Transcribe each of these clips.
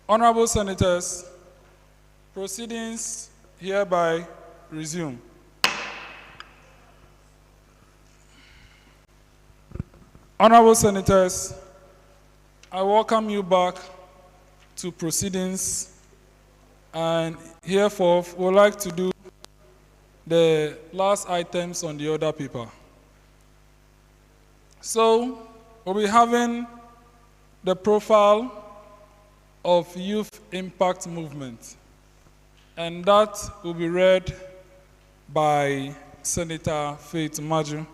Honorable Senators, proceedings hereby resume. Honorable Senators, I welcome you back to proceedings, and herefore would like to do the last items on the order paper. So, we'll be having the profile of Youth Impact Movement, and that will be read by Senator Faith Maju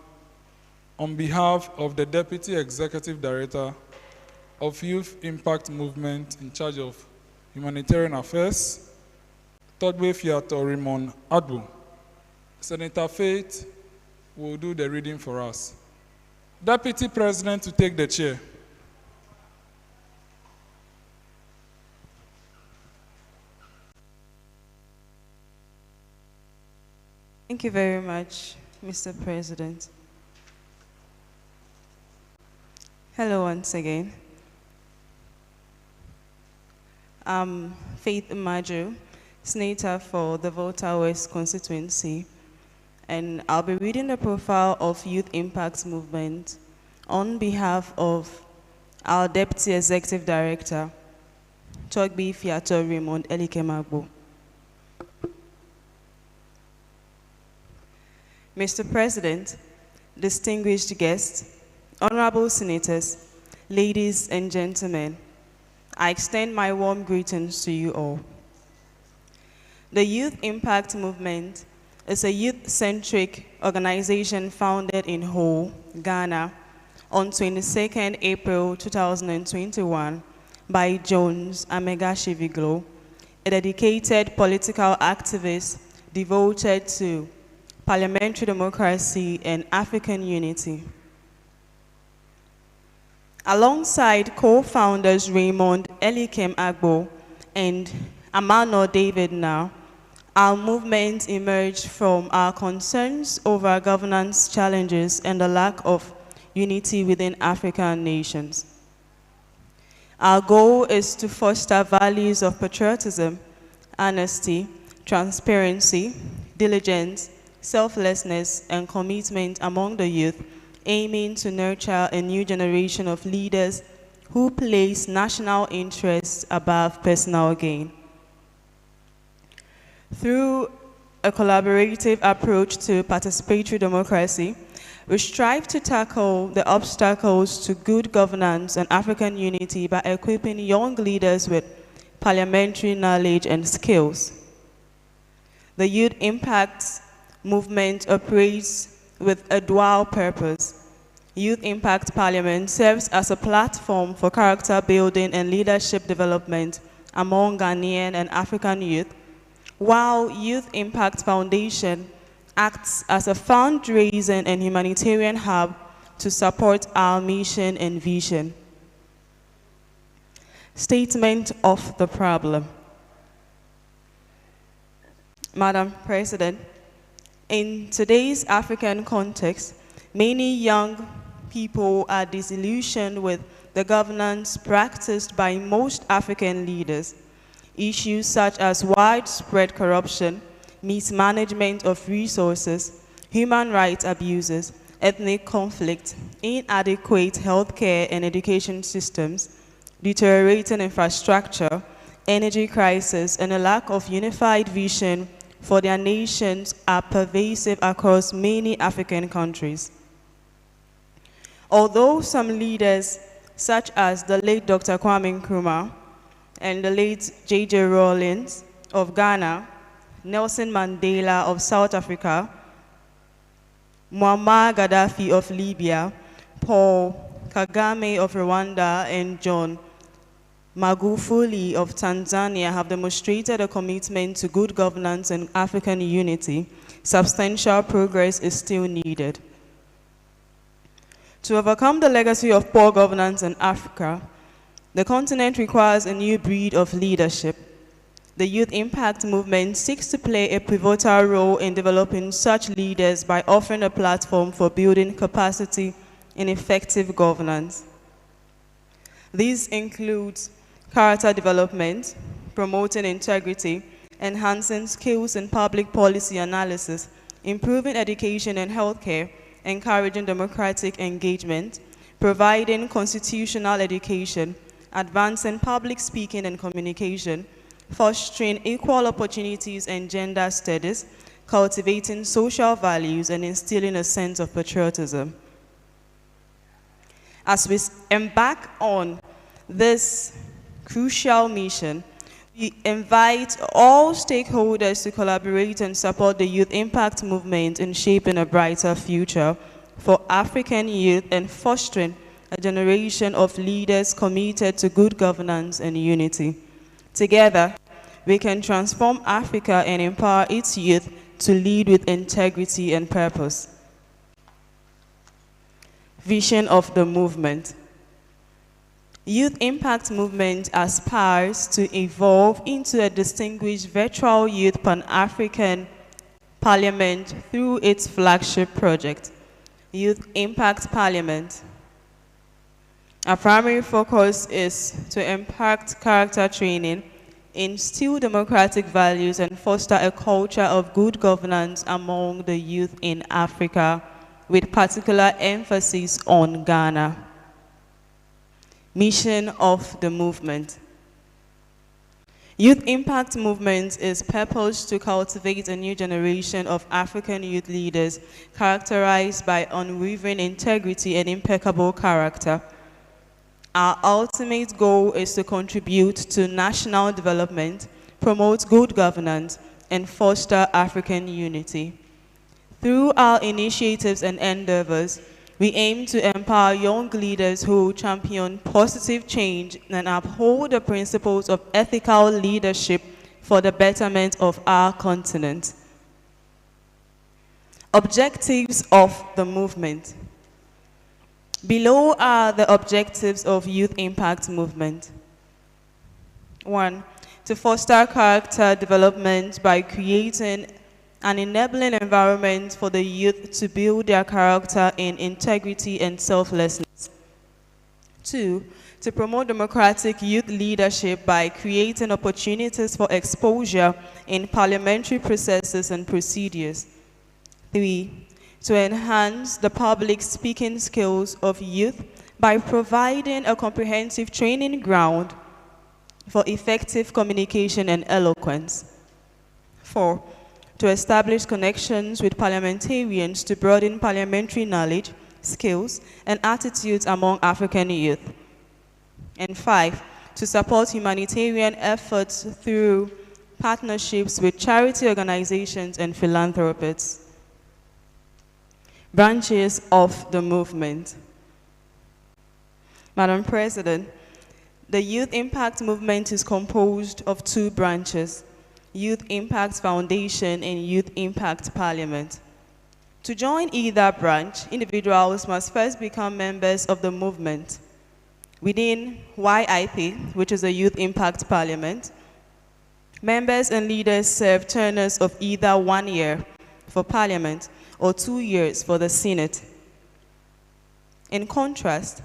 on behalf of the Deputy Executive Director of Youth Impact Movement in charge of Humanitarian Affairs, Todwe Fiato Raymond Adbu. Senator Faith will do the reading for us. Deputy President to take the chair. Thank you very much, Mr. President. Hello once again. I'm Faith Maju, Senator for the Volta West constituency, and I'll be reading the profile of Youth Impact Movement on behalf of our Deputy Executive Director, Togbi Fiato Raymond Elikemagbo. Mr. President, distinguished guests, honorable senators, ladies and gentlemen, I extend my warm greetings to you all. The Youth Impact Movement is a youth-centric organization founded in Ho, Ghana, on 22nd April 2021 by Jones Amegashie-Viglo, a dedicated political activist devoted to parliamentary democracy and African unity. Alongside co-founders Raymond Elikemagbo and Amano David Now, our movement emerged from our concerns over governance challenges and the lack of unity within African nations. Our goal is to foster values of patriotism, honesty, transparency, diligence, selflessness, and commitment among the youth, aiming to nurture a new generation of leaders who place national interests above personal gain. Through a collaborative approach to participatory democracy, we strive to tackle the obstacles to good governance and African unity by equipping young leaders with parliamentary knowledge and skills. The Youth Impact Movement operates with a dual purpose. Youth Impact Parliament serves as a platform for character building and leadership development among Ghanaian and African youth, while Youth Impact Foundation acts as a fundraising and humanitarian hub to support our mission and vision. Statement of the problem. Madam President, in today's African context, many young people are disillusioned with the governance practiced by most African leaders. Issues such as widespread corruption, mismanagement of resources, human rights abuses, ethnic conflict, inadequate healthcare and education systems, deteriorating infrastructure, energy crisis, and a lack of unified vision for their nations are pervasive across many African countries. Although some leaders, such as the late Dr. Kwame Nkrumah and the late J.J. Rawlings of Ghana, Nelson Mandela of South Africa, Muammar Gaddafi of Libya, Paul Kagame of Rwanda, and John Magufuli of Tanzania have demonstrated a commitment to good governance and African unity, substantial progress is still needed. To overcome the legacy of poor governance in Africa, the continent requires a new breed of leadership. The Youth Impact Movement seeks to play a pivotal role in developing such leaders by offering a platform for building capacity in effective governance. These include character development, promoting integrity, enhancing skills in public policy analysis, improving education and healthcare, encouraging democratic engagement, providing constitutional education, advancing public speaking and communication, fostering equal opportunities and gender studies, cultivating social values, and instilling a sense of patriotism. As we embark on this crucial mission, we invite all stakeholders to collaborate and support the Youth Impact Movement in shaping a brighter future for African youth and fostering a generation of leaders committed to good governance and unity. Together, we can transform Africa and empower its youth to lead with integrity and purpose. Vision of the movement. Youth Impact Movement aspires to evolve into a distinguished virtual youth Pan-African parliament through its flagship project, Youth Impact Parliament. Our primary focus is to impact character training, instill democratic values, and foster a culture of good governance among the youth in Africa, with particular emphasis on Ghana. Mission of the movement. Youth Impact Movement is purposed to cultivate a new generation of African youth leaders characterized by unwavering integrity and impeccable character. Our ultimate goal is to contribute to national development, promote good governance, and foster African unity. Through our initiatives and endeavors, we aim to empower young leaders who champion positive change and uphold the principles of ethical leadership for the betterment of our continent. Objectives of the movement. Below are the objectives of Youth Impact Movement. 1. To foster character development by creating an enabling environment for the youth to build their character in integrity and selflessness. 2. To promote democratic youth leadership by creating opportunities for exposure in parliamentary processes and procedures. 3. To enhance the public speaking skills of youth by providing a comprehensive training ground for effective communication and eloquence. 4. To establish connections with parliamentarians to broaden parliamentary knowledge, skills, and attitudes among African youth. And 5, to support humanitarian efforts through partnerships with charity organizations and philanthropists. Branches of the movement. Madam President, the Youth Impact Movement is composed of 2 branches: Youth Impact Foundation and Youth Impact Parliament. To join either branch, individuals must first become members of the movement. Within YIP, which is a Youth Impact Parliament, members and leaders serve terms of either 1 year for Parliament or 2 years for the Senate. In contrast,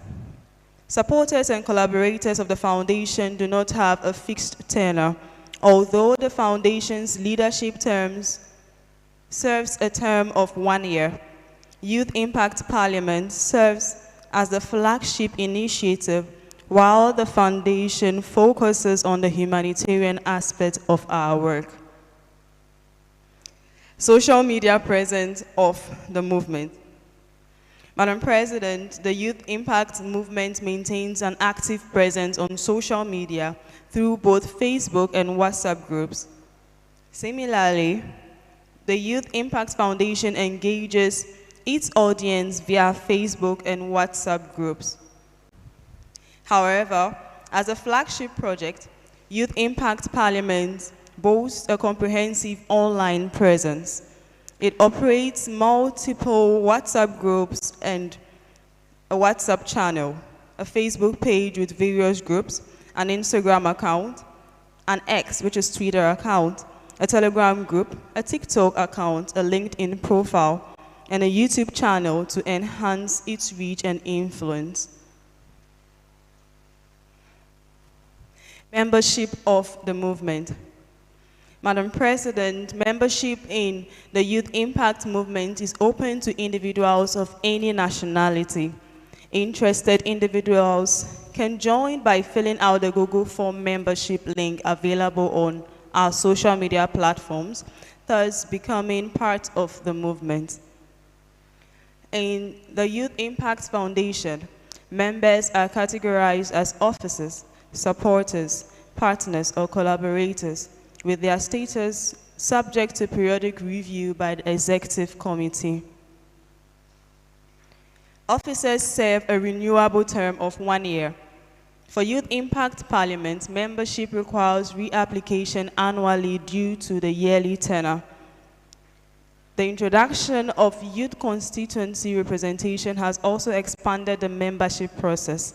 supporters and collaborators of the foundation do not have a fixed tenure, although the foundation's leadership terms serves a term of 1 year. Youth Impact Parliament serves as the flagship initiative, while the foundation focuses on the humanitarian aspect of our work. Social media presence of the movement. Madam President, the Youth Impact Movement maintains an active presence on social media through both Facebook and WhatsApp groups. Similarly, the Youth Impact Foundation engages its audience via Facebook and WhatsApp groups. However, as a flagship project, Youth Impact Parliament boasts a comprehensive online presence. It operates multiple WhatsApp groups and a WhatsApp channel, a Facebook page with various groups, an Instagram account, an X, which is Twitter account, a Telegram group, a TikTok account, a LinkedIn profile, and a YouTube channel to enhance its reach and influence. Membership of the movement. Madam President, membership in the Youth Impact Movement is open to individuals of any nationality. Interested individuals can join by filling out the Google Form membership link available on our social media platforms, thus becoming part of the movement. In the Youth Impact Foundation, members are categorized as officers, supporters, partners, or collaborators, with their status subject to periodic review by the Executive Committee. Officers serve a renewable term of 1 year. For Youth Impact Parliament, membership requires reapplication annually due to the yearly tenure. The introduction of youth constituency representation has also expanded the membership process.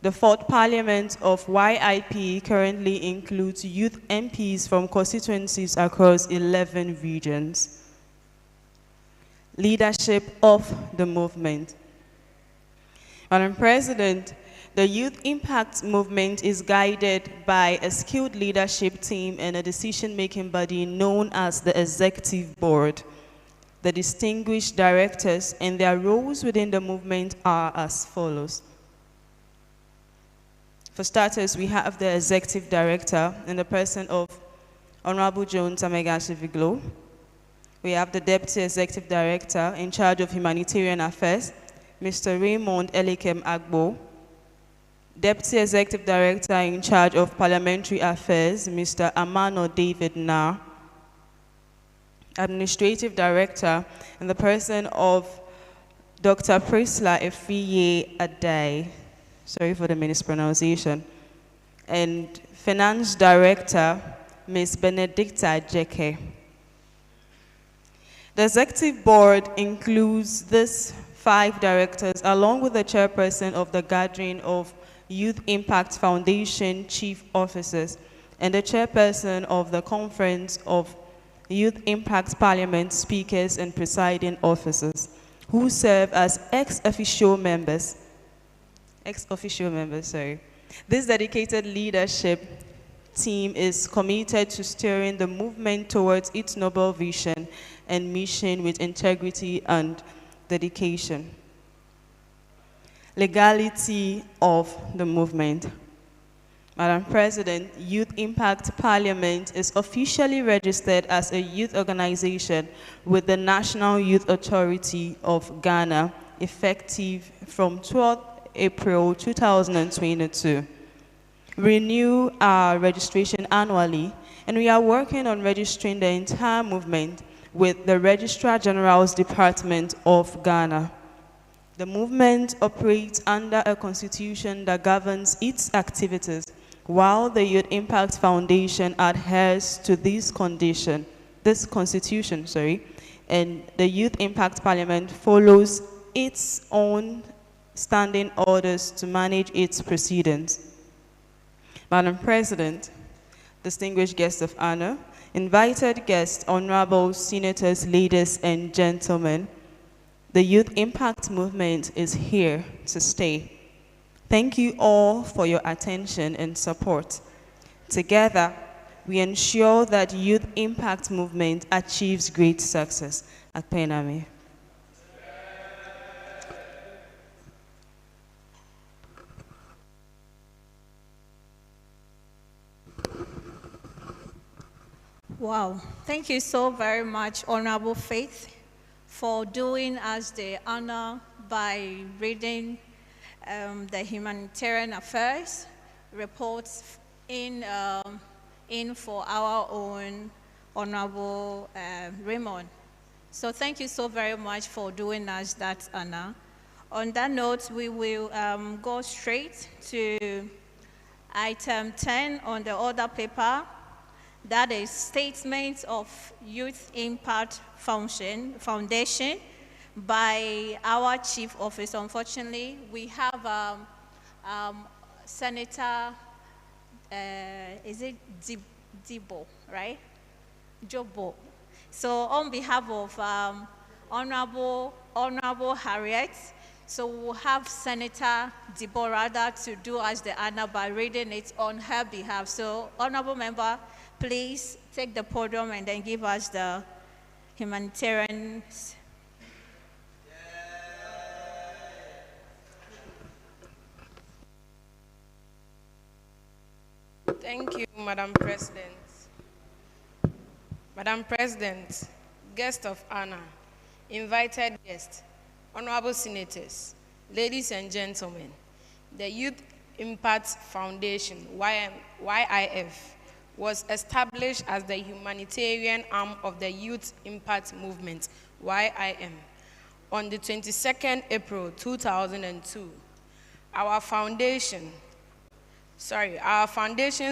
The fourth Parliament of YIP currently includes youth MPs from constituencies across 11 regions. Leadership of the movement. Madam President, the Youth Impact Movement is guided by a skilled leadership team and a decision-making body known as the Executive Board. The distinguished directors and their roles within the movement are as follows. For starters, we have the Executive Director in the person of Honorable Jones Amegashie-Viglo. We have the Deputy Executive Director in charge of Humanitarian Affairs, Mr. Raymond Elikem Agbo. Deputy Executive Director in charge of Parliamentary Affairs, Mr. Amano David Nar. Administrative Director in the person of Dr. Prisla Efiye Adai. Sorry for the mispronunciation. And Finance Director, Ms. Benedicta Jeke. The Executive Board includes these 5 directors along with the chairperson of the gathering of Youth Impact Foundation Chief Officers and the chairperson of the Conference of Youth Impact Parliament Speakers and Presiding Officers, who serve as ex-officio members. This dedicated leadership team is committed to steering the movement towards its noble vision and mission with integrity and dedication. Legality of the movement. Madam President, Youth Impact Parliament is officially registered as a youth organization with the National Youth Authority of Ghana, effective from 12th April 2022. Renew our registration annually, and we are working on registering the entire movement with the Registrar General's Department of Ghana. The movement operates under a constitution that governs its activities, while the Youth Impact Foundation adheres to this constitution, and the Youth Impact Parliament follows its own standing orders to manage its proceedings. Madam President, distinguished guests of honor, invited guests, honorable senators, ladies and gentlemen, the Youth Impact Movement is here to stay. Thank you all for your attention and support. Together, we ensure that Youth Impact Movement achieves great success. Akpename. Wow, thank you so very much, Honorable Faith, for doing us the honor by reading the humanitarian affairs reports in for our own Honorable Raymond. So thank you so very much for doing us that honor. On that note, we will go straight to item 10 on the order paper. That is Statement of Youth Impact Foundation by our Chief Officer. Unfortunately, we have Senator, is it Dibo, right? Jobo. So on behalf of Honorable Harriet, So we'll have Senator Deborah to do us the honor by reading it on her behalf. So, Honorable Member, please take the podium and then give us the humanitarian. Thank you, Madam President. Madam President, guest of honor, invited guests, honorable senators, ladies and gentlemen, the Youth Impact Foundation, YIF, was established as the humanitarian arm of the Youth Impact Movement, YIM, on the 22nd April 2002. Our foundation's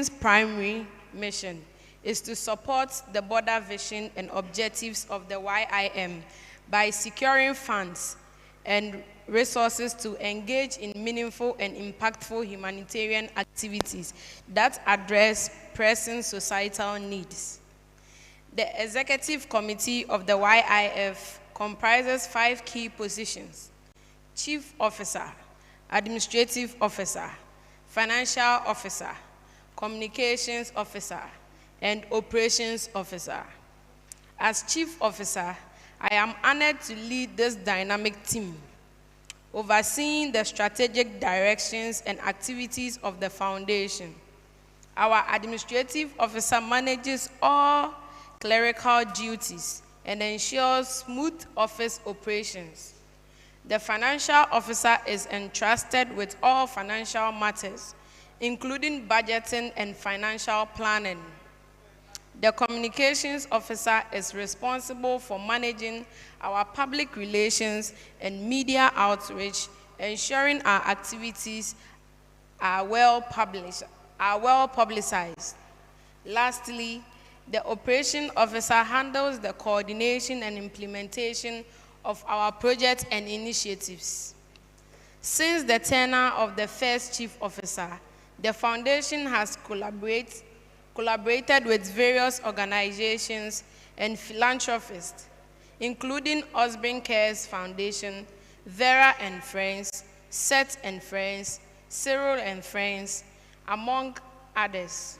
primary mission is to support the broader vision and objectives of the YIM by securing funds and resources to engage in meaningful and impactful humanitarian activities that address pressing societal needs. The Executive Committee of the YIF comprises 5 key positions: Chief Officer, Administrative Officer, Financial Officer, Communications Officer, and Operations Officer. As Chief Officer, I am honored to lead this dynamic team, overseeing the strategic directions and activities of the Foundation. Our Administrative Officer manages all clerical duties and ensures smooth office operations. The Financial Officer is entrusted with all financial matters, including budgeting and financial planning. The Communications Officer is responsible for managing our public relations and media outreach, ensuring our activities are well publicized. Lastly, the Operations Officer handles the coordination and implementation of our projects and initiatives. Since the tenure of the first Chief Officer, the Foundation has collaborated with various organizations and philanthropists, including Osborne Cares Foundation, Vera and Friends, Seth and Friends, Cyril and Friends, among others.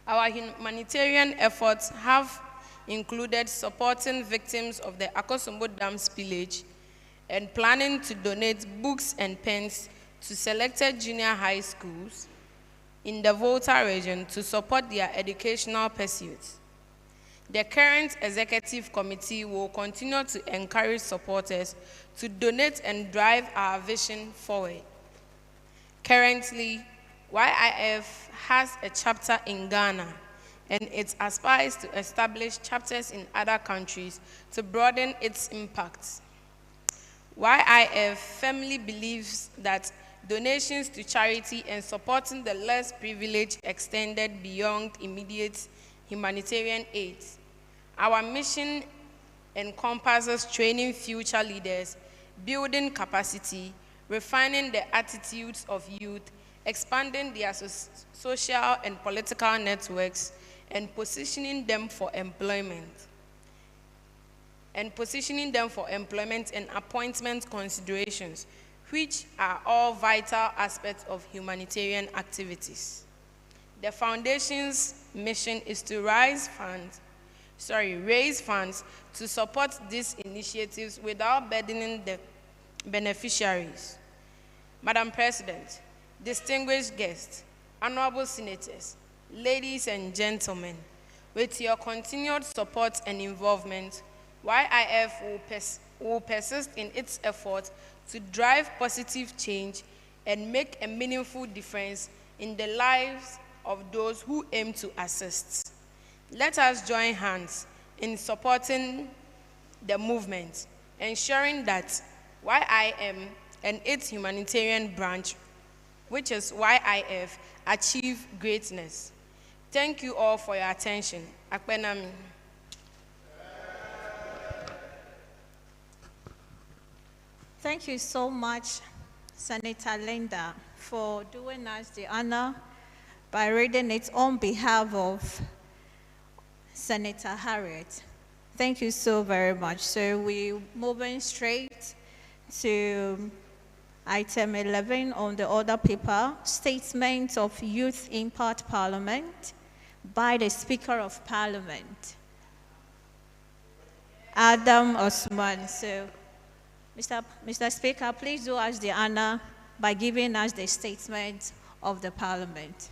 Our humanitarian efforts have included supporting victims of the Akosombo Dam spillage and planning to donate books and pens to selected junior high schools in the Volta region to support their educational pursuits. The current Executive Committee will continue to encourage supporters to donate and drive our vision forward. Currently, YIF has a chapter in Ghana, and it aspires to establish chapters in other countries to broaden its impact. YIF firmly believes that donations to charity and supporting the less privileged extended beyond immediate humanitarian aid. Our mission encompasses training future leaders, building capacity, refining the attitudes of youth, expanding their social and political networks, and positioning them for employment and appointment considerations, which are all vital aspects of humanitarian activities. The Foundation's mission is to raise funds to support these initiatives without burdening the beneficiaries. Madam President, distinguished guests, honorable senators, ladies and gentlemen, with your continued support and involvement, YIF will persist in its efforts to drive positive change and make a meaningful difference in the lives of those who aim to assist. Let us join hands in supporting the movement, ensuring that YIM and its humanitarian branch, which is YIF, achieve greatness. Thank you all for your attention. Akpenami. Thank you so much, Senator Linda, for doing us the honor by reading it on behalf of Senator Harriet. Thank you so very much. So we're moving straight to item 11 on the order paper, Statement of Youth Impact Parliament by the Speaker of Parliament, Adam Osman. So, Mr. Speaker, please do us the honor by giving us the statement of the Parliament.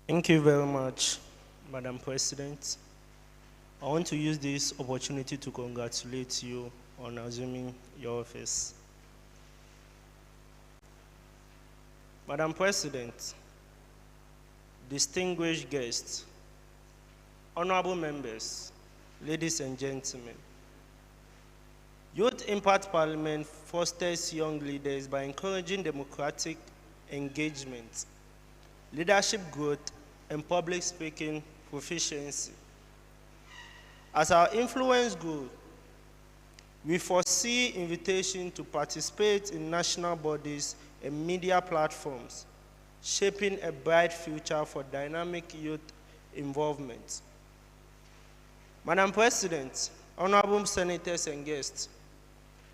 Thank you very much, Madam President. I want to use this opportunity to congratulate you on assuming your office. Madam President, distinguished guests, honorable members, ladies and gentlemen, Youth Impact Parliament fosters young leaders by encouraging democratic engagement, leadership growth, and public speaking proficiency. As our influence grows, we foresee invitation to participate in national bodies and media platforms, shaping a bright future for dynamic youth involvement. Madam President, honorable senators and guests,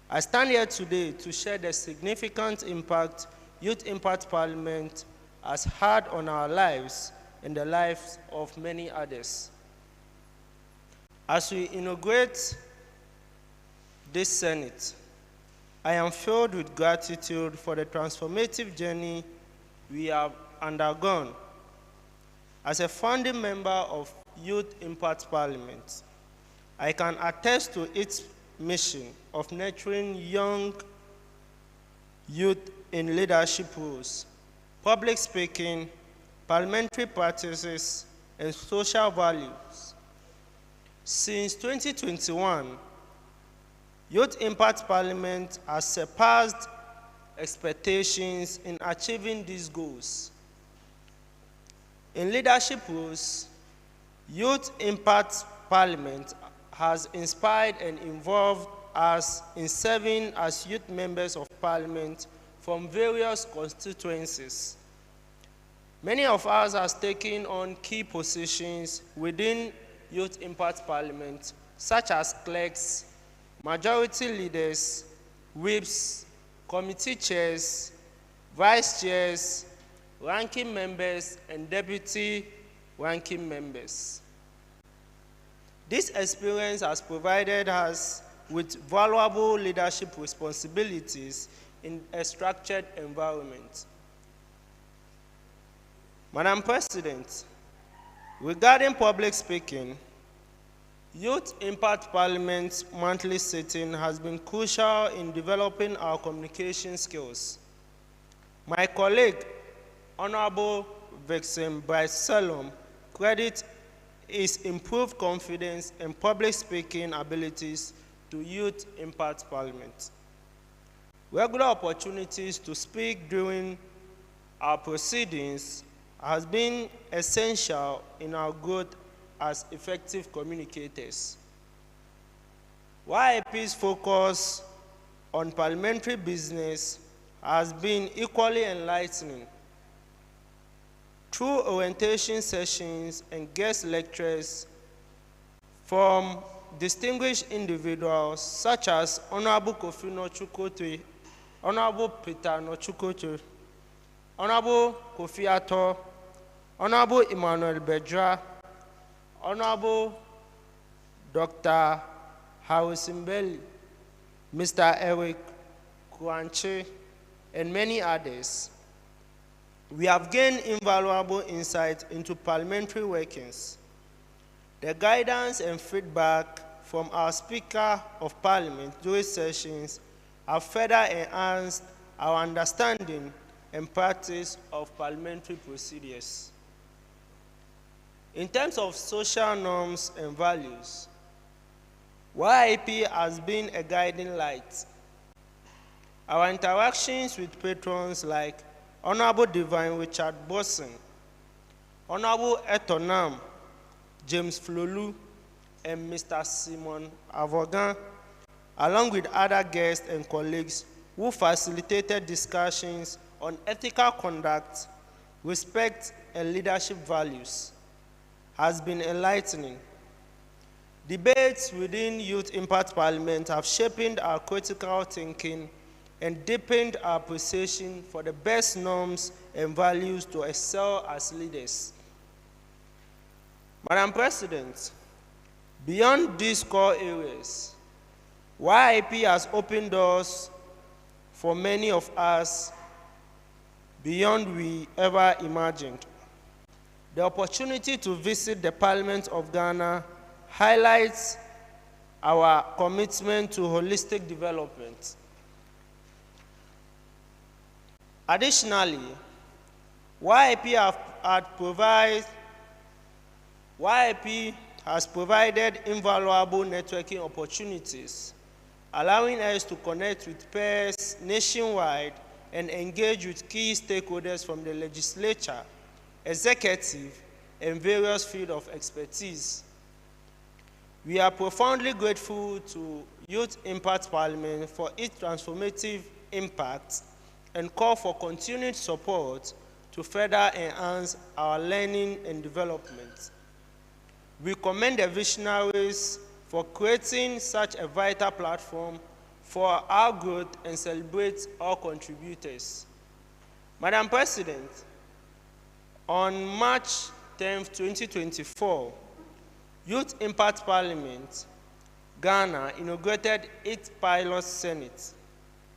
I stand here today to share the significant impact Youth Impact Parliament has had on our lives and the lives of many others. As we inaugurate this Senate, I am filled with gratitude for the transformative journey we have undergone. As a founding member of Youth Impact Parliament, I can attest to its mission of nurturing young youth in leadership roles, public speaking, parliamentary practices, and social values. Since 2021, Youth Impact Parliament has surpassed expectations in achieving these goals. In leadership roles, Youth Impact Parliament has inspired and involved us in serving as youth members of Parliament from various constituencies. Many of us have taken on key positions within Youth Impact Parliament, such as clerks, majority leaders, whips, committee chairs, vice chairs, ranking members, and deputy ranking members. This experience has provided us with valuable leadership responsibilities in a structured environment. Madam President, regarding public speaking, Youth Impact Parliament's monthly sitting has been crucial in developing our communication skills. My colleague, Honorable Vexen Bryce-Salom, credits his improved confidence and public speaking abilities to Youth Impact Parliament. Regular opportunities to speak during our proceedings has been essential in our growth as effective communicators. YIP's focus on parliamentary business has been equally enlightening. Through orientation sessions and guest lectures from distinguished individuals such as Honorable Kofi Nochukote, Honorable Peter Nochukote, Honorable Kofi Ato, Honorable Emmanuel Bedra, Honorable Dr. Harrison Belli, Mr. Eric Kwanche, and many others, we have gained invaluable insight into parliamentary workings. The guidance and feedback from our Speaker of Parliament during sessions have further enhanced our understanding and practice of parliamentary procedures. In terms of social norms and values, YIP has been a guiding light. Our interactions with patrons like Honorable Divine Richard Bosson, Honorable Etonam, James Flolu, and Mr. Simon Avogan, along with other guests and colleagues who facilitated discussions on ethical conduct, respect, and leadership values, has been enlightening. Debates within Youth Impact Parliament have shaped our critical thinking and deepened our appreciation for the best norms and values to excel as leaders. Madam President, beyond these core areas, YIP has opened doors for many of us beyond we ever imagined. The opportunity to visit the Parliament of Ghana highlights our commitment to holistic development. Additionally, YIP has provided invaluable networking opportunities, allowing us to connect with peers nationwide and engage with key stakeholders from the legislature, executive, and various fields of expertise. We are profoundly grateful to Youth Impact Parliament for its transformative impact and call for continued support to further enhance our learning and development. We commend the visionaries for creating such a vital platform for our growth and celebrate all contributors. Madam President, on March 10, 2024, Youth Impact Parliament, Ghana, inaugurated its pilot Senate,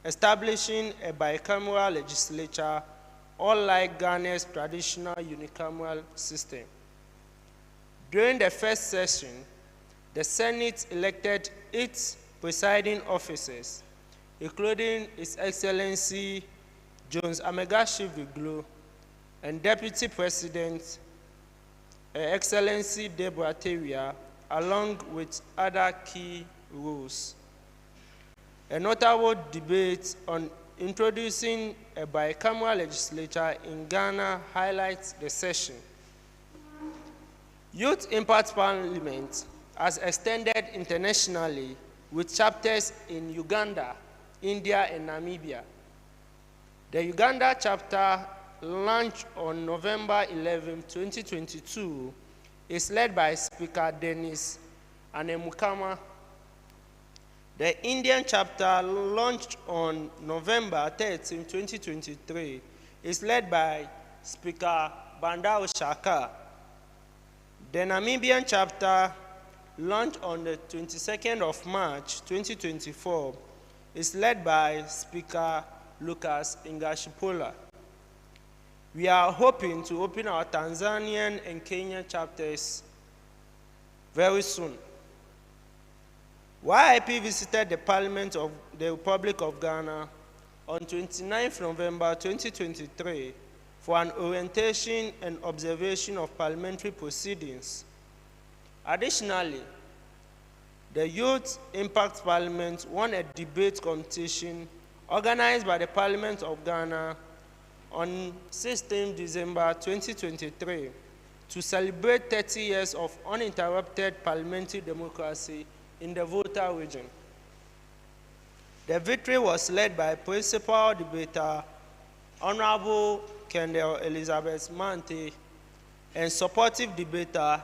establishing a bicameral legislature, unlike Ghana's traditional unicameral system. During the first session, the Senate elected its presiding officers, including His Excellency Jones Amegashie-Viglo and Deputy President Her Excellency Deborah Teria, along with other key roles. A notable debate on introducing a bicameral legislature in Ghana highlights the session. Youth Impact Parliament has extended internationally with chapters in Uganda, India, and Namibia. The Uganda chapter, launched on November 11, 2022, is led by Speaker Dennis Anemukama. The Indian chapter, launched on November 13, 2023, is led by Speaker Bandao Shaka. The Namibian chapter, launched on the 22nd of March 2024, is led by Speaker Lucas Ngashipola. We are hoping to open our Tanzanian and Kenyan chapters very soon. YIP visited the Parliament of the Republic of Ghana on 29 November 2023 for an orientation and observation of parliamentary proceedings. Additionally, the Youth Impact Parliament won a debate competition organized by the Parliament of Ghana on 16 December 2023 to celebrate 30 years of uninterrupted parliamentary democracy in the Volta region. The victory was led by principal debater Honorable Kendall Elizabeth Mante and supportive debater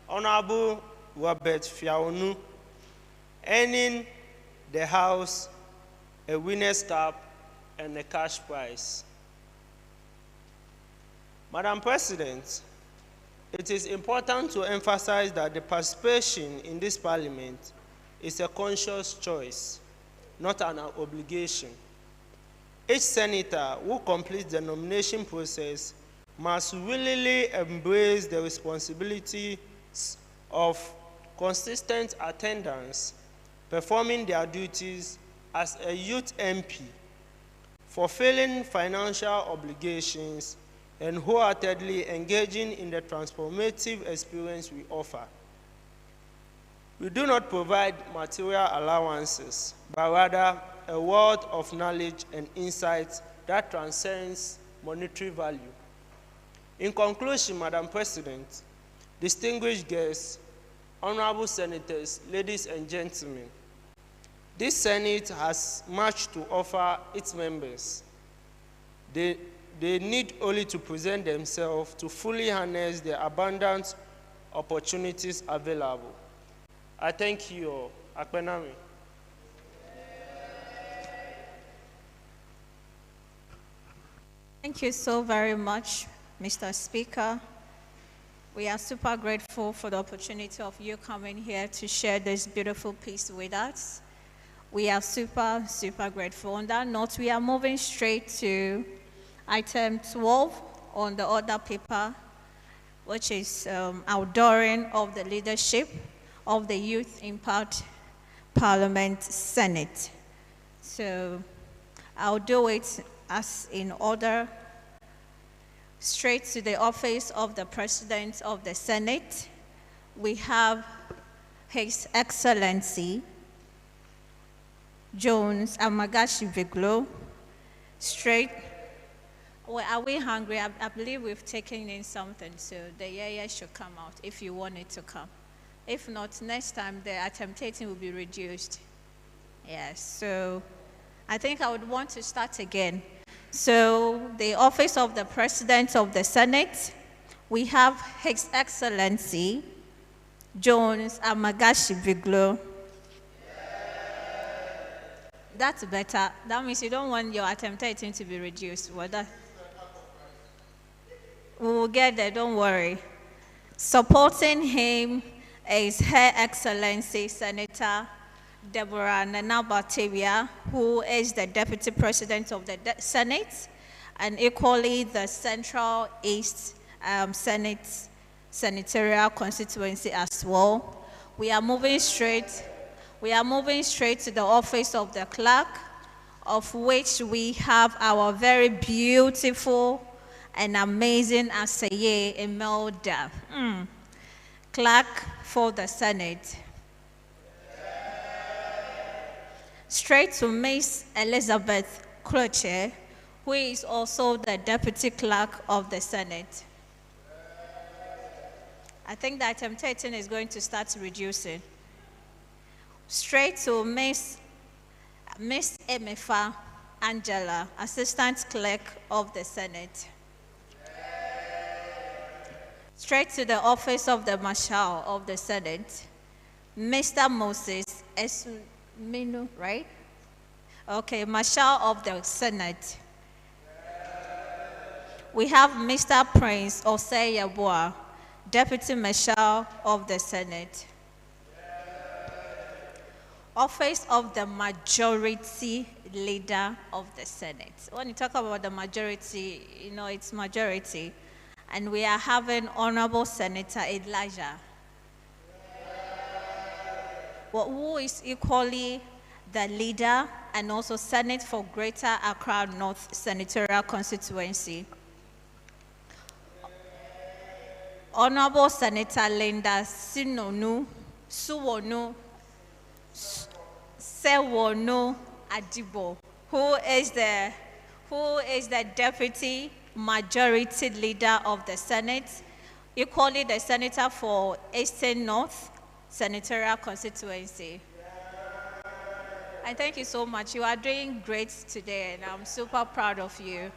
Honorable Robert Fiaonu, earning the House a winner's cap and a cash prize. Madam President, it is important to emphasize that the participation in this Parliament is a conscious choice, not an obligation. Each senator who completes the nomination process must willingly embrace the responsibility of consistent attendance, performing their duties as a youth MP, fulfilling financial obligations, and wholeheartedly engaging in the transformative experience we offer. We do not provide material allowances, but rather a wealth of knowledge and insights that transcends monetary value. In conclusion, Madam President, distinguished guests, honorable senators, ladies and gentlemen, this Senate has much to offer its members. They need only to present themselves to fully harness the abundant opportunities available. I thank you all. Akpenami. Thank you so very much, Mr. Speaker. We are super grateful for the opportunity of you coming here to share this beautiful piece with us. We are super, super grateful. On that note, we are moving straight to item 12 on the order paper, which is outdooring of the leadership of the Youth Impact Parliament Senate. So I'll do it as in order. Straight to the office of the President of the Senate, we have His Excellency Amegashie-Viglo. Straight, well, are we hungry? I believe we've taken in something, so the yaya should come out if you want it to come. If not, next time the attempting will be reduced. Yes, so I think I would want to start again. So the office of the President of the Senate, we have His Excellency Amegashie-Viglo. That's better. That means you don't want your attempting to be reduced. Well, we will get there, don't worry. Supporting him is Her Excellency Senator Deborah Nana-Batevia, who is the Deputy President of the Senate, and equally the Central East Senate Senatorial Constituency as well. We are moving straight to the office of the Clerk, of which we have our very beautiful and amazing Aseye, Imelda. Clerk for the Senate. Straight to Miss Elizabeth Clerk, who is also the Deputy Clerk of the Senate. I think that attempting is going to start reducing. Straight to Miss Emefa Angela, Assistant Clerk of the Senate. Straight to the office of the Marshal of the Senate, Mr. Moses Essemenu, right? Okay, Marshal of the Senate. We have Mr. Prince Osei, Deputy Marshal of the Senate. Office of the Majority Leader of the Senate. When you talk about the majority, you know it's majority. And we are having Honorable Senator Elisha, who is equally the leader and also Senate for Greater Accra North Senatorial Constituency. Honorable Senator Linda Suwonu Sewono Adibo, who is the Deputy Majority Leader of the Senate, equally the Senator for Eastern North Senatorial Constituency. And thank you so much. You are doing great today, and I'm super proud of you.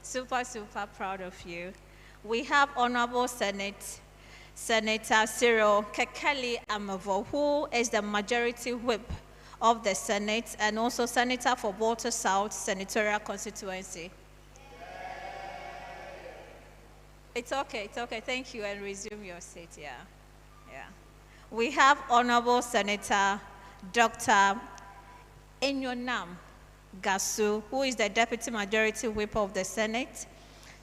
Super, super proud of you. We have Honorable Senator Cyril Kekeli Amevo, who is the Majority Whip of the Senate and also Senator for Volta South Senatorial Constituency. It's okay, thank you, and resume your seat, yeah. We have Honorable Senator Dr. Enyonam Gasu, who is the Deputy Majority Whip of the Senate,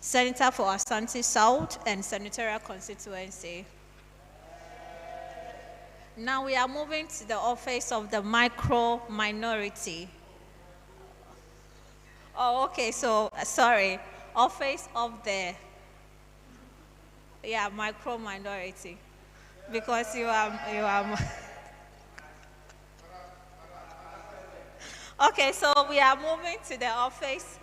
Senator for Asante South and Senatorial Constituency. Now we are moving to the office of the micro minority. Oh, okay, so, sorry, office of the micro minority, because you are okay, so we are moving to the office.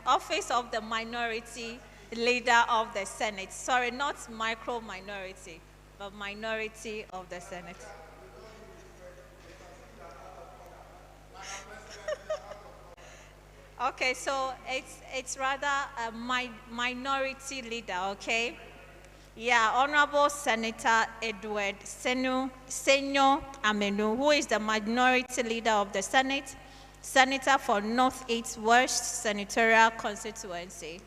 Office of the minority leader of the Senate. Sorry, not micro minority, but minority of the Senate. Okay, so it's rather a minority leader, okay? Yeah, Honorable Senator Edward Senya-Amenu, who is the Minority Leader of the Senate, Senator for North East West Senatorial Constituency.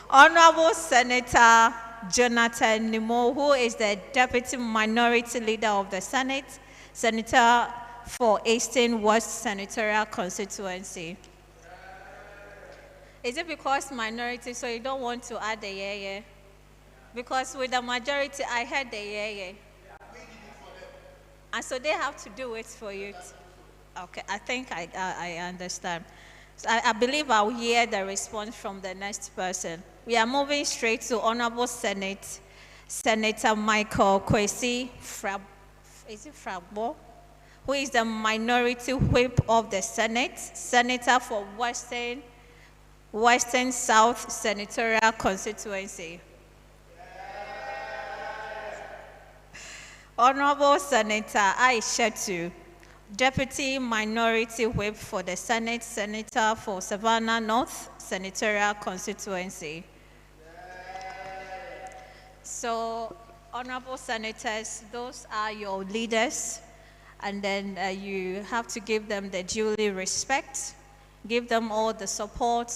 Honorable Senator Jonathan Nimo, who is the Deputy Minority Leader of the Senate, Senator for Eastern West Senatorial Constituency. Is it because minority, so you don't want to add the yeah? Because with the majority, I heard the yeah. And so they have to do it for you. Okay, I think I understand. So I believe I'll hear the response from the next person. We are moving straight to Honorable Senator Michael Kwesi Fragbo, who is the Minority Whip of the Senate, Senator for Western South Senatorial Constituency. Honorable Senator Aishetu, Deputy Minority Whip for the Senate, Senator for Savannah North Senatorial Constituency. So, Honorable Senators, those are your leaders, and then you have to give them the duly respect, give them all the support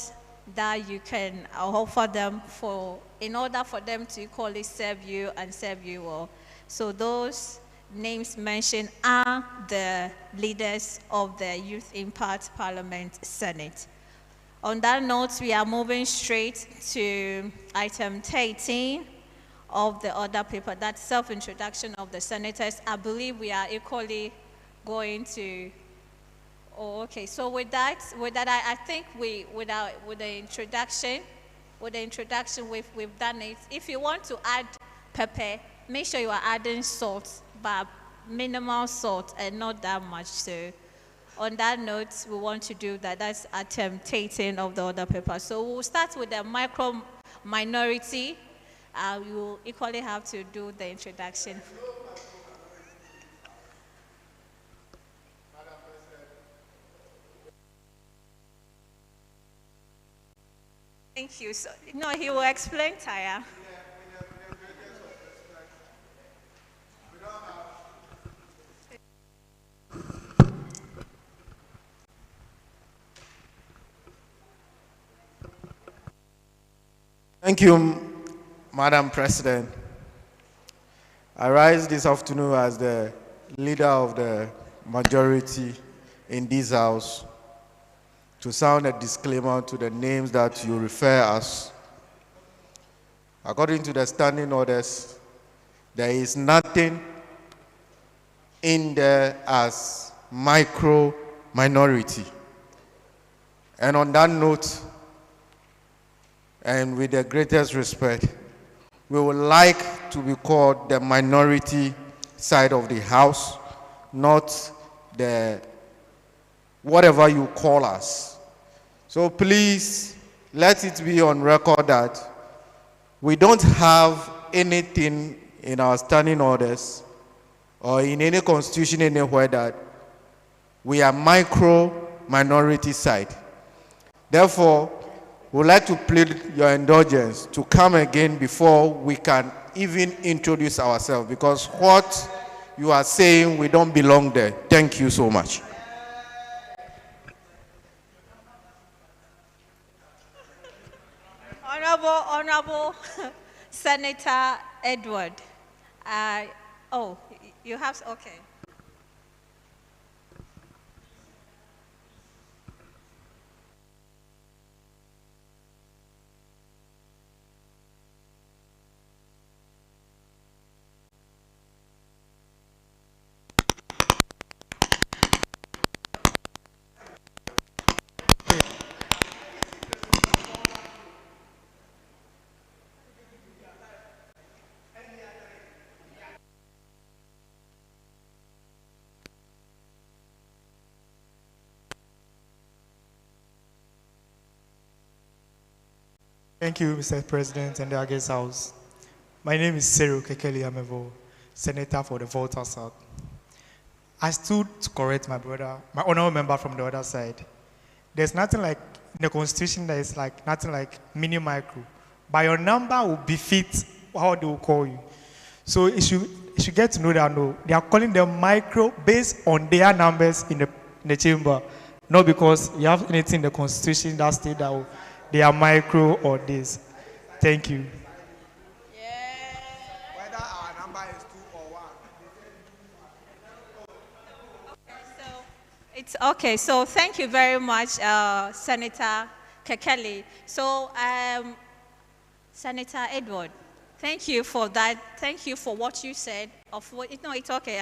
that you can offer them in order for them to equally serve you and serve you well. So those names mentioned are the leaders of the Youth Impact Parliament Senate. On that note, we are moving straight to item 13 of the order paper, that's self-introduction of the senators. I believe we are equally going to. Oh, okay. So with that, I think with the introduction, we've done it. If you want to add pepper, make sure you are adding salt, but minimal salt and not that much. So on that note, we want to do that. That's item 13 of the order paper. So we'll start with the micro minority. You will equally have to do the introduction. Thank you. So, no, he will explain, Taya. Thank you, Madam President. I rise this afternoon as the leader of the majority in this House to sound a disclaimer to the names that you refer as. According to the standing orders, there is nothing in there as micro minority. And on that note, and with the greatest respect, we would like to be called the minority side of the House, not the whatever you call us. So please, let it be on record that we don't have anything in our standing orders or in any constitution anywhere that we are micro minority side. Therefore, we would like to plead your indulgence to come again before we can even introduce ourselves, because what you are saying, we don't belong there. Thank you so much. Honorable Senator Edward. Oh, you have, okay. Thank you, Mr. President and the August House. My name is Senya-Amenu, Senator for the Volta South. I stood to correct my brother, my honorable member from the other side. There's nothing like in the constitution there is like nothing like mini micro, but your number will befit how they will call you. So you should get to know that no, they are calling them micro based on their numbers in the chamber, not because you have anything in the constitution that states that oh, they are micro or this. Thank you. Whether our number is 2 or 1. So it's okay. So thank you very much, Senator Kekeli. So Senator Edward, thank you for that. Thank you for what you said. No, it's okay.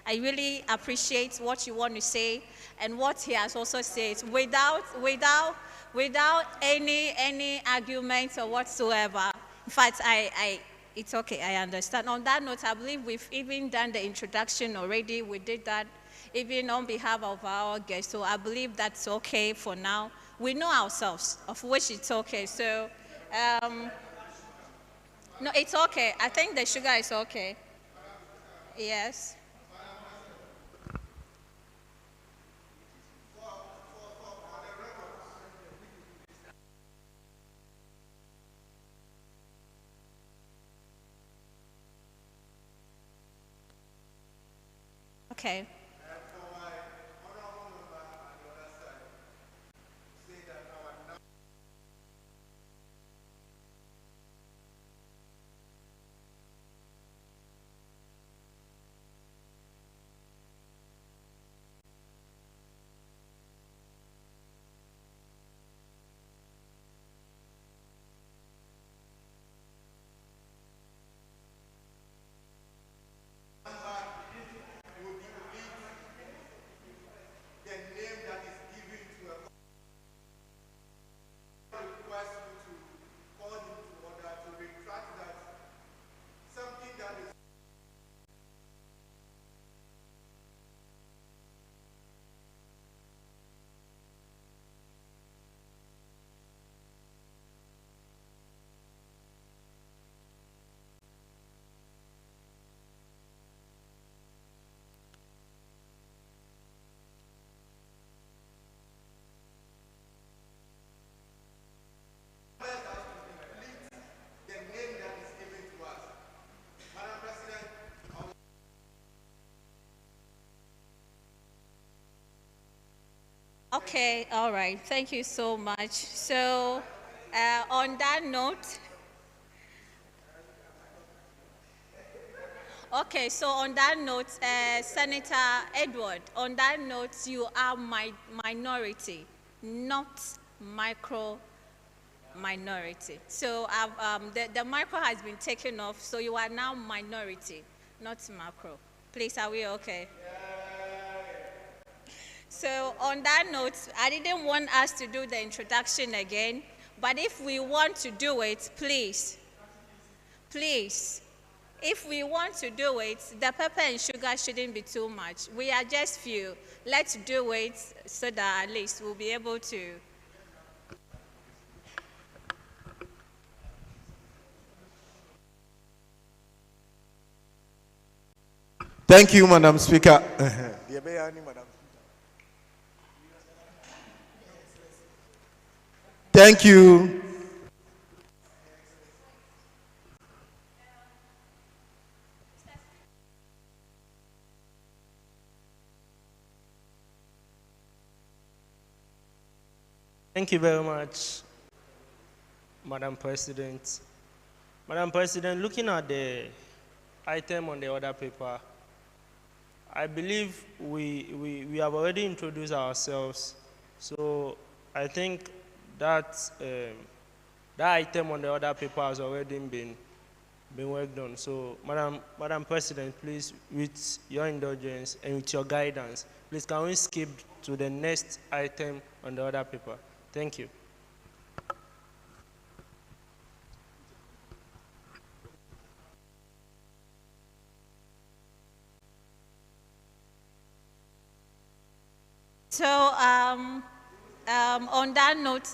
I really appreciate what you want to say and what he has also said without any arguments or whatsoever. In fact, it's okay. I understand. On that note, I believe we've even done the introduction already. We did that even on behalf of our guests. So I believe that's okay for now. We know ourselves, of which it's okay. So, no, it's okay. I think the sugar is okay. Yes. Okay. Okay, all right. Thank you so much. So, on that note, okay, so on that note, Senator Edward, on that note, you are my minority, not micro minority. So the micro has been taken off, so you are now minority, not macro. Please, are we okay? So on that note, I didn't want us to do the introduction again, but if we want to do it, please, if we want to do it, the pepper and sugar shouldn't be too much. We are just few. Let's do it so that at least we'll be able to. Thank you, Madam Speaker. Thank you. Thank you very much, Madam President. Madam President, looking at the item on the order paper, I believe we have already introduced ourselves. So I think that that item on the order paper has already been worked on. So Madam President, please, with your indulgence and with your guidance, please can we skip to the next item on the order paper? Thank you. So on that note,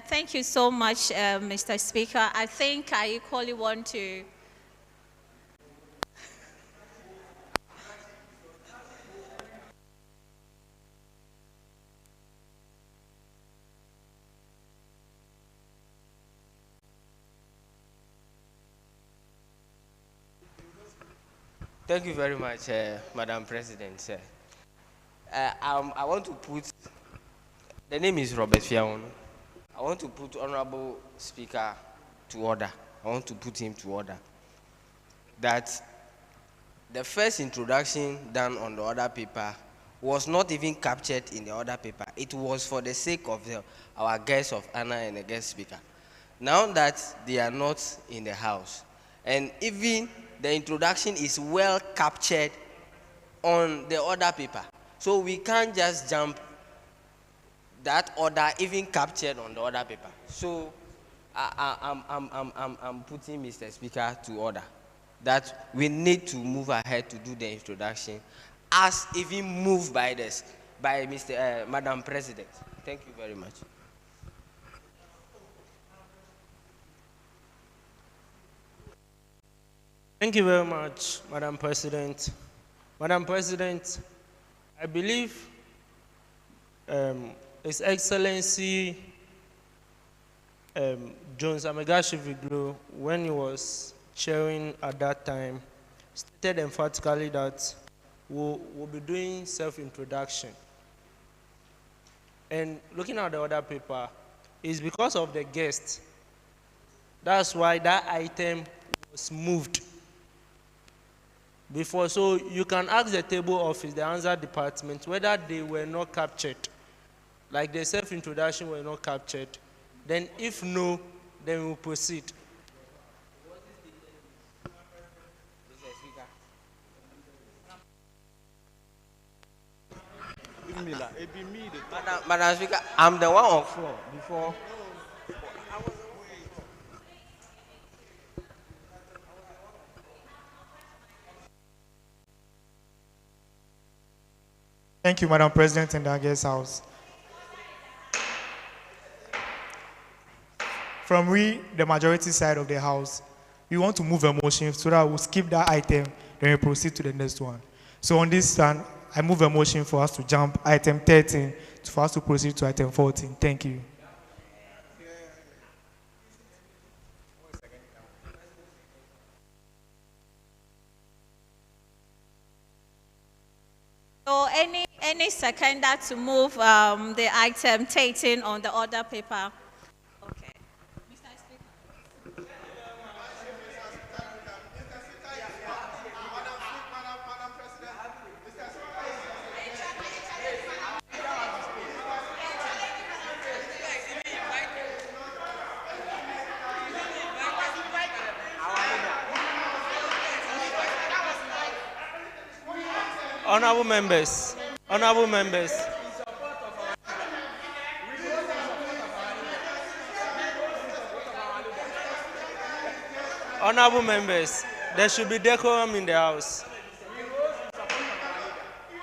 thank you so much, Mr. Speaker. I think I equally want to. Thank you very much, Madam President. I want to put, the name is Robert Fiaon. I want to put Honorable Speaker to order. I want to put him to order. That the first introduction done on the order paper was not even captured in the order paper. It was for the sake of our guests of honor and the guest speaker. Now that they are not in the house, and even the introduction is well captured on the order paper, so we can't just jump that order even captured on the order paper. So I'm putting Mr. Speaker to order that we need to move ahead to do the introduction as even moved by this by Madam President. Thank you very much. Thank you very much, Madam President. Madam President, I believe His Excellency Jones Amegashie-Viglo, when he was chairing at that time, stated emphatically that we'll be doing self-introduction. And looking at the other paper, it's because of the guest. That's why that item was moved before. So you can ask the table office, the answer department, whether they were not captured, like the self-introduction were not captured. Then if no, then we'll proceed. Madam Speaker, I'm the one on floor before. Thank you, Madam President and the guest house. From we, the majority side of the house, we want to move a motion so that we'll skip that item, then we proceed to the next one. So on this stand, I move a motion for us to jump item 13, for us to proceed to item 14. Thank you. So any seconder to move the item 13 on the order paper? Okay. Mr. Speaker. Honorable members, honorable members. Honorable members, there should be decorum in the house.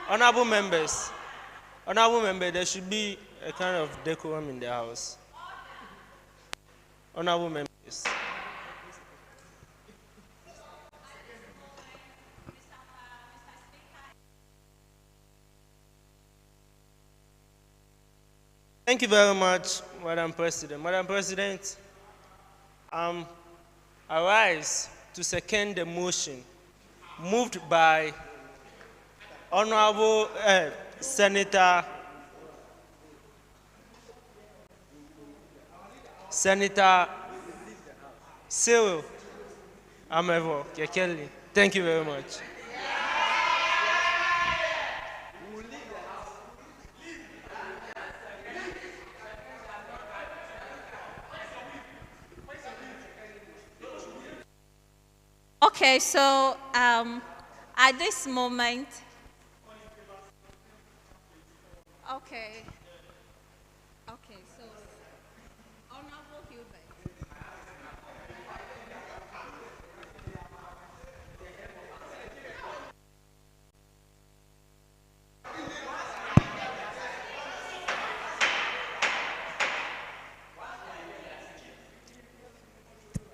Honorable members, there should be a kind of decorum in the house. Honorable members. Thank you very much, Madam President. Madam President, I rise to second the motion moved by Honorable Senator Senya-Amenu. Thank you very much. Okay, so at this moment, okay, so Honorable Hubert.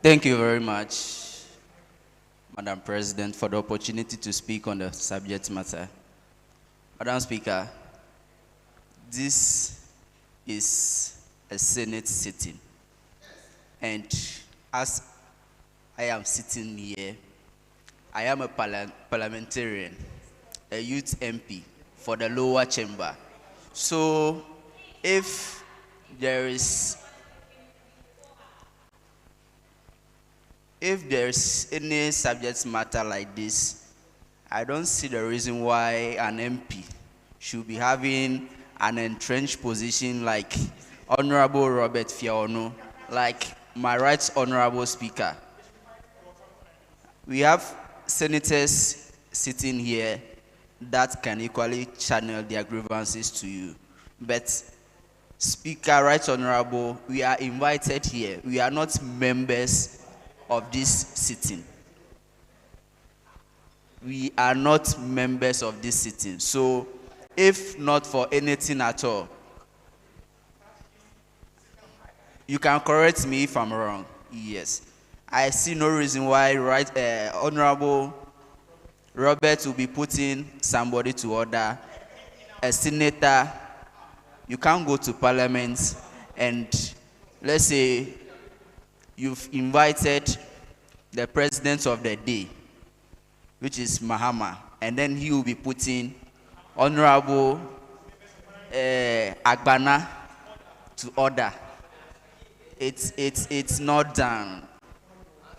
Thank you very much, Madam President, for the opportunity to speak on the subject matter. Madam Speaker, this is a Senate sitting, and as I am sitting here, I am a parliamentarian, a youth MP for the lower chamber. So if there's any subject matter like this, I don't see the reason why an MP should be having an entrenched position like Honorable Robert Fiaono, like my right Honorable Speaker. We have senators sitting here that can equally channel their grievances to you. But Speaker, Right Honorable, we are invited here. We are not members of this sitting. We are not members of this sitting. So if not for anything at all, you can correct me if I'm wrong. Yes. I see no reason why Honorable Robert will be putting somebody to order. A senator, you can't go to parliament and let's say you've invited the president of the day, which is Mahama, and then he will be putting Honorable Agbana to order. It's not done.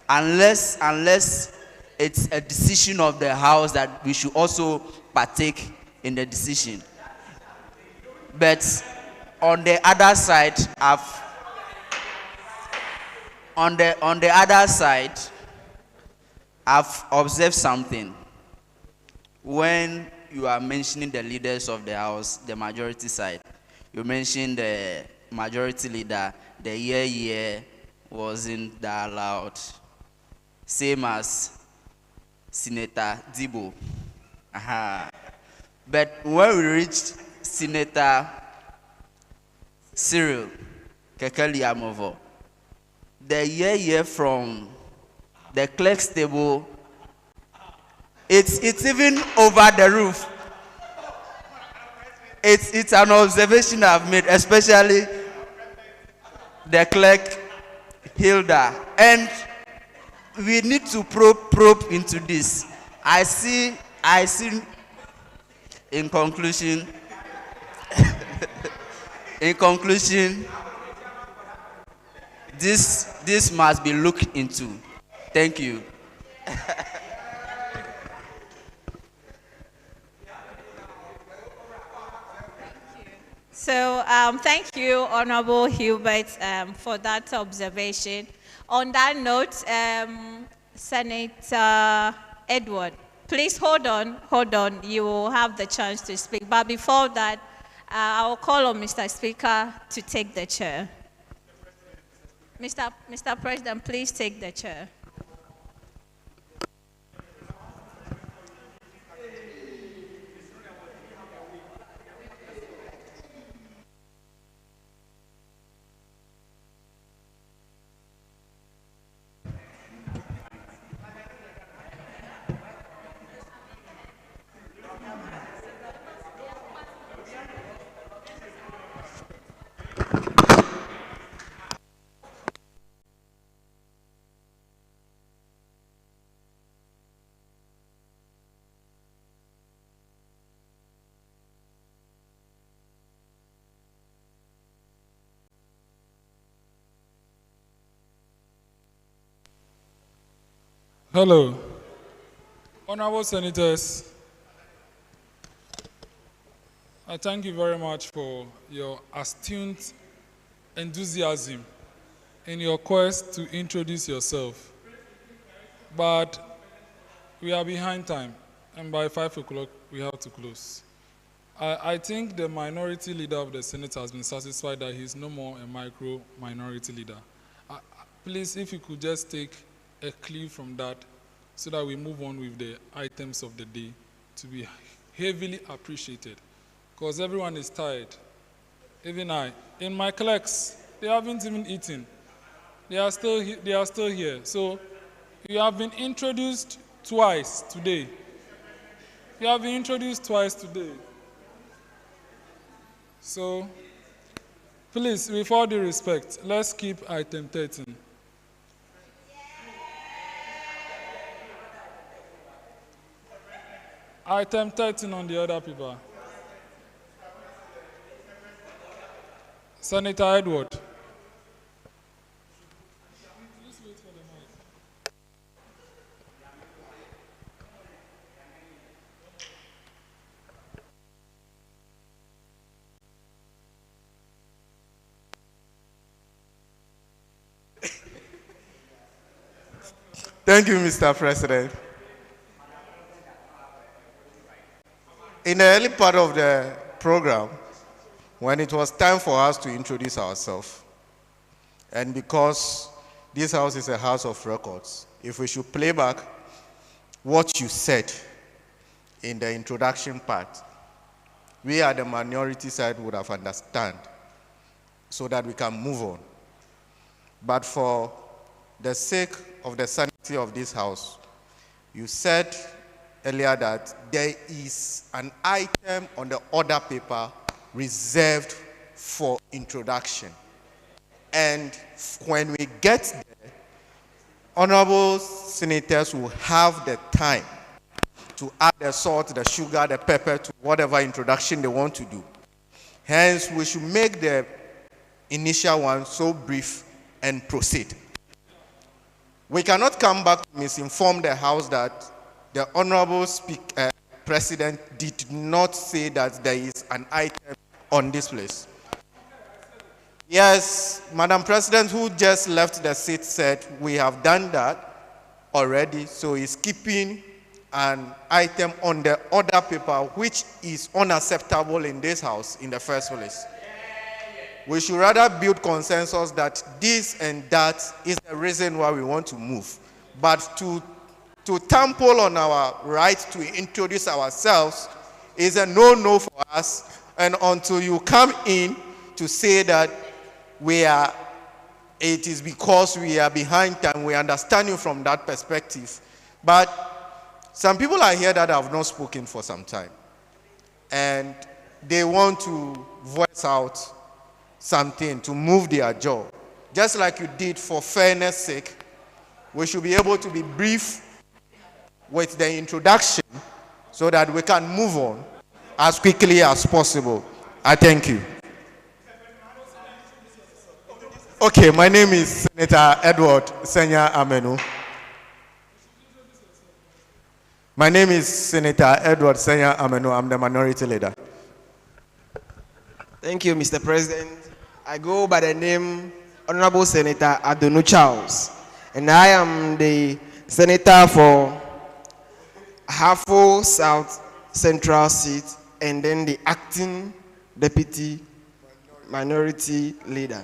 Unless it's a decision of the House that we should also partake in the decision. But on the other side, I've observed something. When you are mentioning the leaders of the House, the majority side, you mentioned the majority leader, the year wasn't that loud. Same as Senator Dibo. Aha. But when we reached Senator Cyril Kekeli-Amovo, the year from the clerk's table, it's even over the roof. It's an observation I've made, especially the clerk Hilda, and we need to probe into this. I see. In conclusion, this must be looked into. Thank you. So thank you, Honorable Hubert, for that observation. On that note, Senator Edward, please hold on. You will have the chance to speak. But before that, I will call on Mr. Speaker to take the chair. Mr. President, please take the chair. Hello, honorable senators. I thank you very much for your astute enthusiasm in your quest to introduce yourself. But we are behind time, and by 5 o'clock we have to close. I think the minority leader of the Senate has been satisfied that he's no more a micro-minority leader. Please, if you could just take a clue from that so that we move on with the items of the day to be heavily appreciated. Because everyone is tired. Even I. In my clerks, they haven't even eaten. They are still here. So you have been introduced twice today. You have been introduced twice today. So please, with all due respect, let's keep item 13. Item 13 on the other paper. Senator Edward. Thank you, Mr. President. In the early part of the program, when it was time for us to introduce ourselves, and because this house is a house of records, if we should play back what you said in the introduction part, we at the minority side would have understood so that we can move on. But for the sake of the sanity of this house, you said earlier that there is an item on the order paper reserved for introduction. And when we get there, honorable senators will have the time to add the salt, the sugar, the pepper to whatever introduction they want to do. Hence, we should make the initial one so brief and proceed. We cannot come back to misinform the House that the Honorable President did not say that there is an item on this place. Yes, Madam President, who just left the seat, said we have done that already, so he's keeping an item on the order paper which is unacceptable in this House in the first place. We should rather build consensus that this and that is the reason why we want to move. But to trample on our right to introduce ourselves is a no-no for us. And until you come in to say that it is because we are behind time, we understand you from that perspective. But some people are here that have not spoken for some time. And they want to voice out something to move their jaw. Just like you did for fairness sake, we should be able to be brief with the introduction so that we can move on as quickly as possible. I thank you. Okay, my name is Senator Edward Senya-Amenu. My name is Senator Edward Senya-Amenu. I'm the minority leader. Thank you, Mr. President. I go by the name Honorable Senator Adonu Charles, and I am the Senator for Hafo South Central seat, and then the acting Deputy Minority Leader.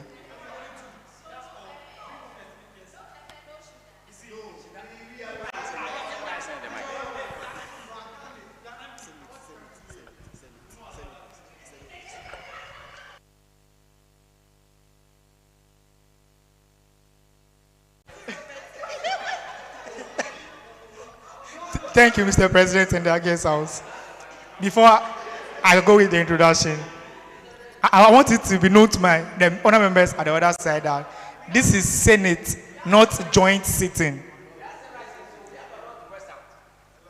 Thank you, Mr. President and the guest house. Before I go with the introduction, I want it to be known to the honor members at the other side that this is Senate, not joint sitting.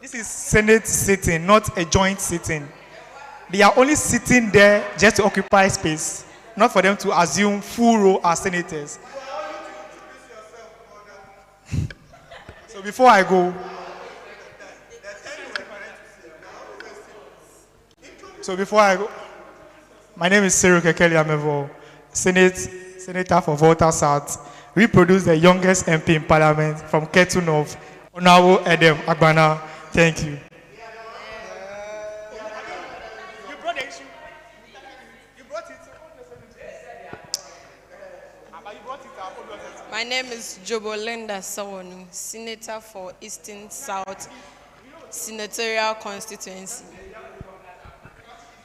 This is Senate sitting, not a joint sitting. They are only sitting there just to occupy space, not for them to assume full role as senators. So before I go, my name is Senya-Amenu, Senator for Volta South. We produce the youngest MP in Parliament from Ketu North, Honorable Edem Agbana. Thank you. You brought the issue. You brought it. My name is Jobolinda Sawonu, Senator for Eastern South Senatorial Constituency.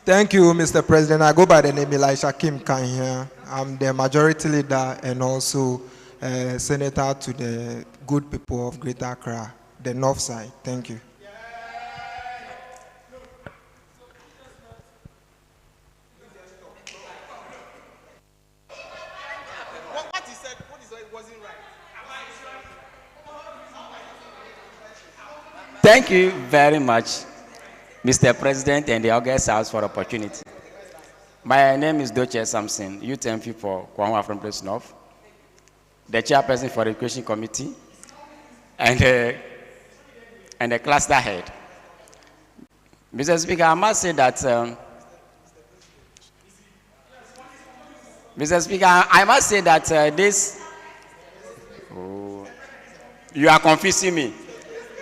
Thank you, Mr. President. I go by the name Elisha Kahia. I'm the majority leader and also senator to the good people of Greater Accra, the north side. Thank you. What he said, wasn't right. Thank you very much. Mr. President and the August House for the opportunity. My name is Doche Samson, Youth MP for Kwahua from Place North, the chairperson for the Education Committee, and the cluster head. Mr. Speaker, I must say that, Mr. Speaker, I must say that you are confusing me.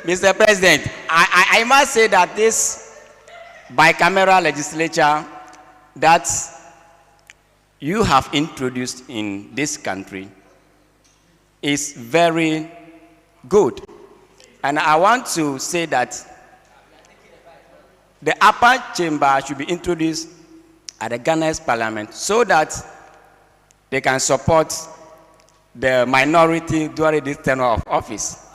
Mr. President, I must say that this bicameral legislature that you have introduced in this country is very good. And I want to say that the upper chamber should be introduced at the Ghana's parliament so that they can support the minority during this tenure of office.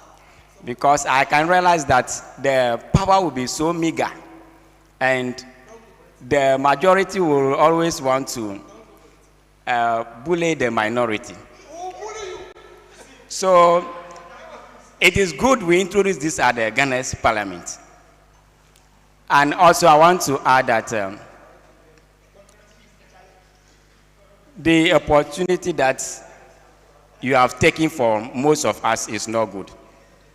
Because I can realize that the power will be so meager and the majority will always want to bully the minority. So it is good we introduce this at the Ghana's parliament. And also I want to add that the opportunity that you have taken for most of us is not good.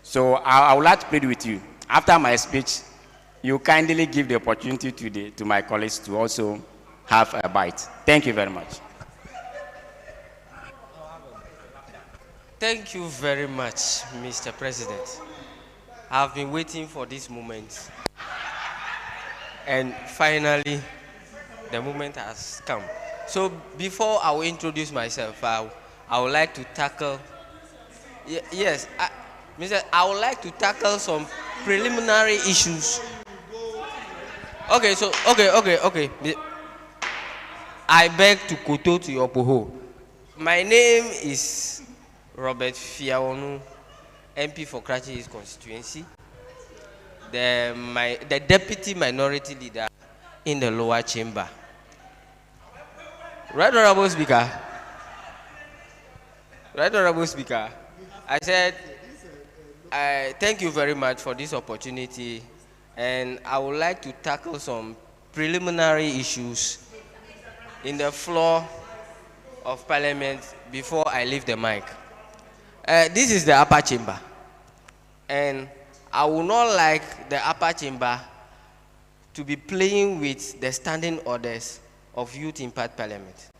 So I would like to plead with you. After my speech, you kindly give the opportunity to my colleagues to also have a bite. Thank you very much. Thank you very much, Mr. President. I've been waiting for this moment. And finally, the moment has come. So before I will introduce myself, I would like to tackle, yes, I would like to tackle some preliminary issues. Okay, so, okay. I beg to koto to your poho. My name is Robert Fiawonu, MP for Karachi East constituency, the deputy minority leader in the lower chamber. Right Honorable Speaker, I said, thank you very much for this opportunity, and I would like to tackle some preliminary issues in the floor of Parliament before I leave the mic. This is the upper chamber, and I would not like the upper chamber to be playing with the standing orders of Youth Impact Parliament.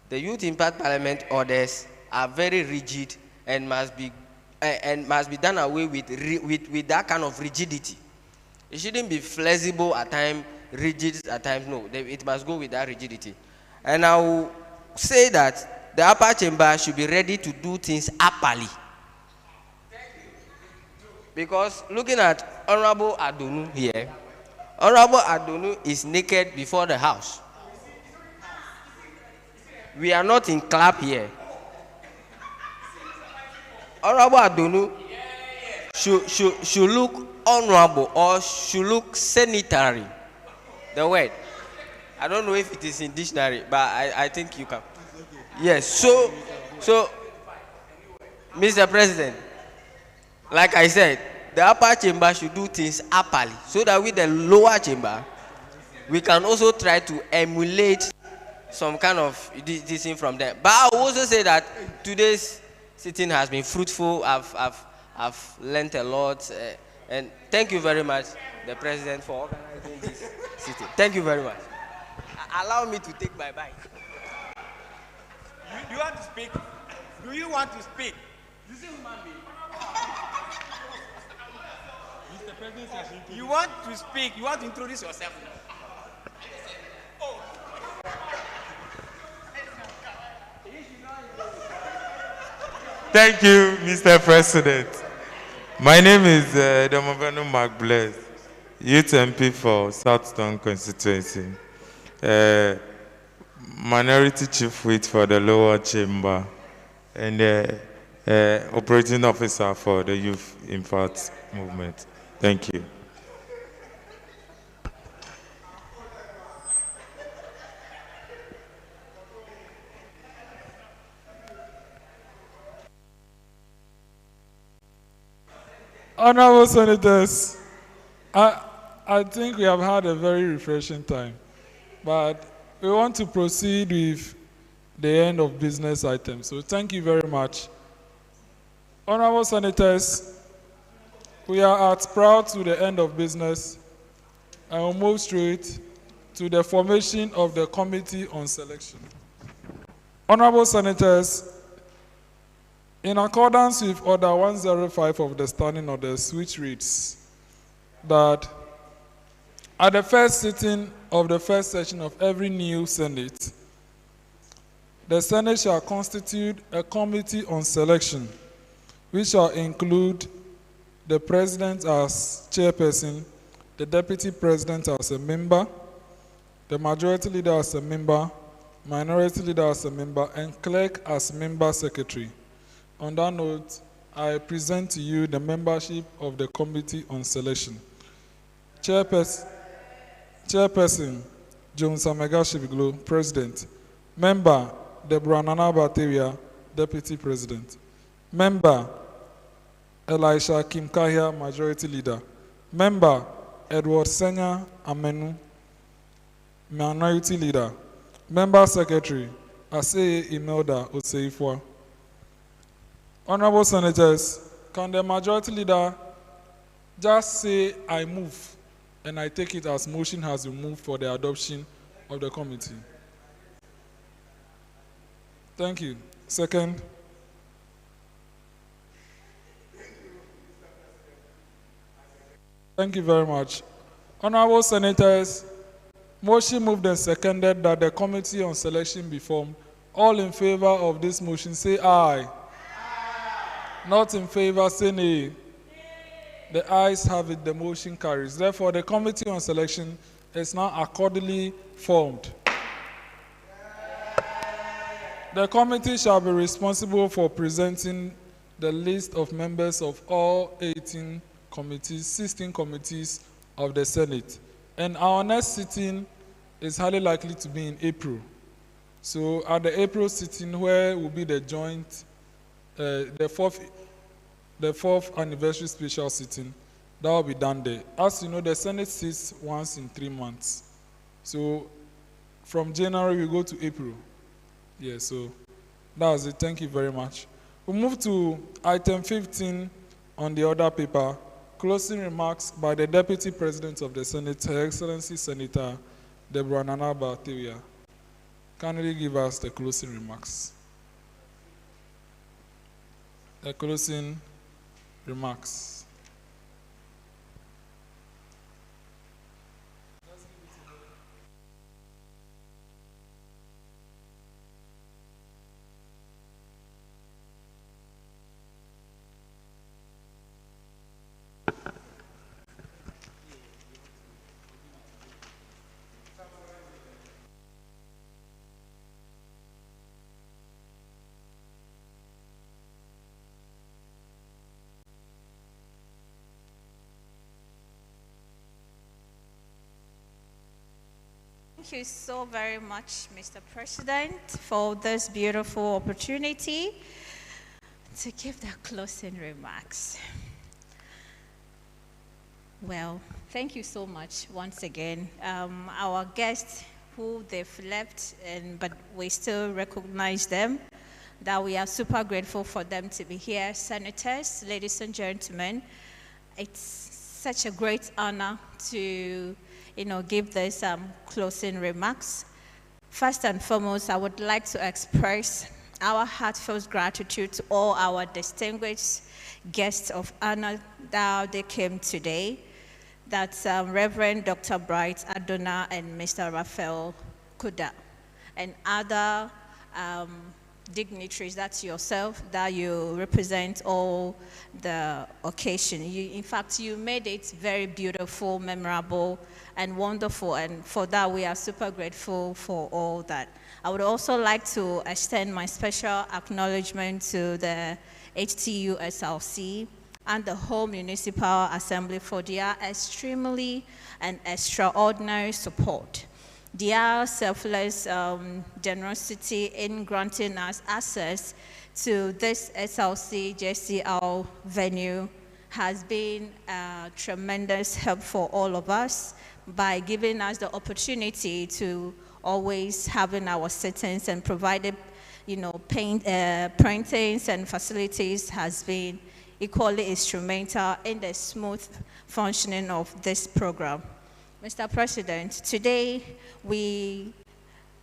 The Youth Impact Parliament orders are very rigid and must be done away with that kind of rigidity. It shouldn't be flexible at times, rigid at times. No, it must go with that rigidity. And I will say that the upper chamber should be ready to do things upperly. Because looking at Honorable Adonu here, Honorable Adonu is naked before the house. We are not in club here. Honorable Adonu should look honorable or should look sanitary. The word. I don't know if it is in dictionary, but I think you can. Yes, so, Mr. President, like I said, the upper chamber should do things upperly, so that with the lower chamber, we can also try to emulate some kind of this thing from them. But I will also say that today's sitting has been fruitful. I've learned a lot, and thank you very much, the President, for organizing this sitting. Thank you very much. Allow me to take my bike. Do you want to speak? Do you want to speak? This is human being. Mr. President, you want to speak? You want to introduce yourself now? Oh. Thank you, Mr. President. My name is Domobano Mark Bless, Youth MP for Southstone constituency, Minority Chief Whip for the lower chamber, and Operating Officer for the Youth Impact Movement. Thank you. Honorable Senators, I think we have had a very refreshing time, but we want to proceed with the end of business items. So thank you very much. Honorable Senators, we are proud to the end of business, and we'll move straight to the formation of the Committee on Selection. Honorable Senators, in accordance with Order 105 of the Standing Orders, which reads that at the first sitting of the first session of every new Senate, the Senate shall constitute a Committee on Selection, which shall include the President as chairperson, the Deputy President as a member, the Majority Leader as a member, Minority Leader as a member, and Clerk as member secretary. On that note, I present to you the membership of the Committee on Selection. Chairperson Jones Amegashie-Viglo, President. Member Deborah Nana Bateria, Deputy President. Member Elisha Kahia, Majority Leader. Member Edward Senya-Amenu, Minority Leader. Member Secretary Aseye Imelda Ossifuah. Honorable Senators, can the Majority Leader just say, I move, and I take it as motion has been moved for the adoption of the committee? Thank you. Second. Thank you very much. Honorable Senators, motion moved and seconded that the Committee on Selection be formed. All in favor of this motion, say aye. Not in favor, say nay. The ayes have it, the motion carries. Therefore, the Committee on Selection is now accordingly formed. The committee shall be responsible for presenting the list of members of all 16 committees of the Senate. And our next sitting is highly likely to be in April. So at the April sitting, where will be the joint, the fourth anniversary special sitting, that will be done there. As you know, the Senate sits once in 3 months. So from January, we go to April. Yeah, so that was it. Thank you very much. We'll move to item 15 on the order paper, closing remarks by the Deputy President of the Senate, Her Excellency Senator Deborah Nana Bateria. Kindly give us the closing remarks. The closing remarks. Thank you so very much, Mr. President, for this beautiful opportunity to give the closing remarks. Well, thank you so much once again. Our guests who they've left, but we still recognize them, that we are super grateful for them to be here. Senators, ladies and gentlemen, it's such a great honor to give this closing remarks. First and foremost, I would like to express our heartfelt gratitude to all our distinguished guests of honor that they came today. That's Reverend Dr. Bright Adona and Mr. Raphael Kuda, and other dignitaries, that's yourself, that you represent all the occasion. In fact, you made it very beautiful, memorable, and wonderful, and for that we are super grateful for all that. I would also like to extend my special acknowledgement to the HTU SRC and the whole Municipal Assembly for their extremely and extraordinary support. Their selfless generosity in granting us access to this SRC JCR venue has been a tremendous help for all of us by giving us the opportunity to always having our sittings and provided, printings and facilities has been equally instrumental in the smooth functioning of this program. Mr. President, today we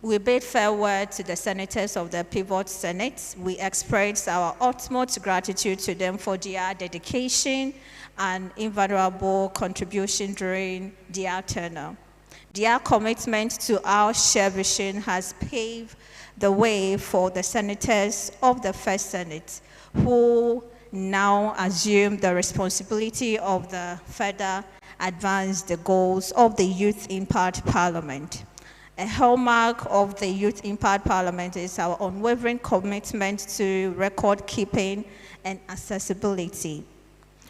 bid farewell to the senators of the Pivot Senate. We express our utmost gratitude to them for their dedication and invaluable contribution during their tenure. Their commitment to our shared vision has paved the way for the senators of the First Senate, who now assume the responsibility of the further advance the goals of the Youth Impact Parliament. A hallmark of the Youth Impact Parliament is our unwavering commitment to record keeping and accessibility.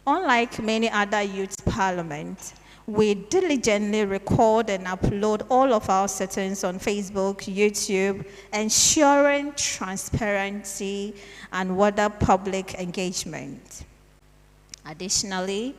Unlike many other youth parliaments, we diligently record and upload all of our sittings on Facebook, YouTube, ensuring transparency and wider public engagement. Additionally,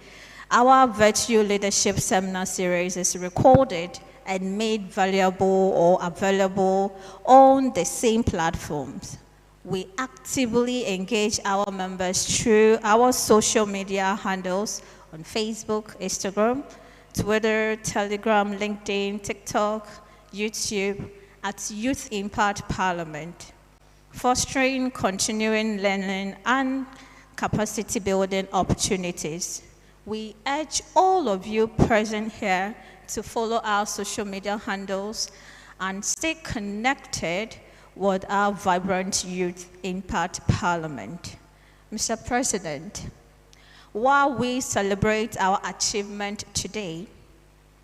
our Virtue Leadership Seminar Series is recorded and made valuable or available on the same platforms. We actively engage our members through our social media handles on Facebook, Instagram, Twitter, Telegram, LinkedIn, TikTok, YouTube, at Youth Impact Parliament, fostering continuing learning and capacity building opportunities. We urge all of you present here to follow our social media handles and stay connected with our vibrant Youth Impact Parliament. Mr. President, while we celebrate our achievement today,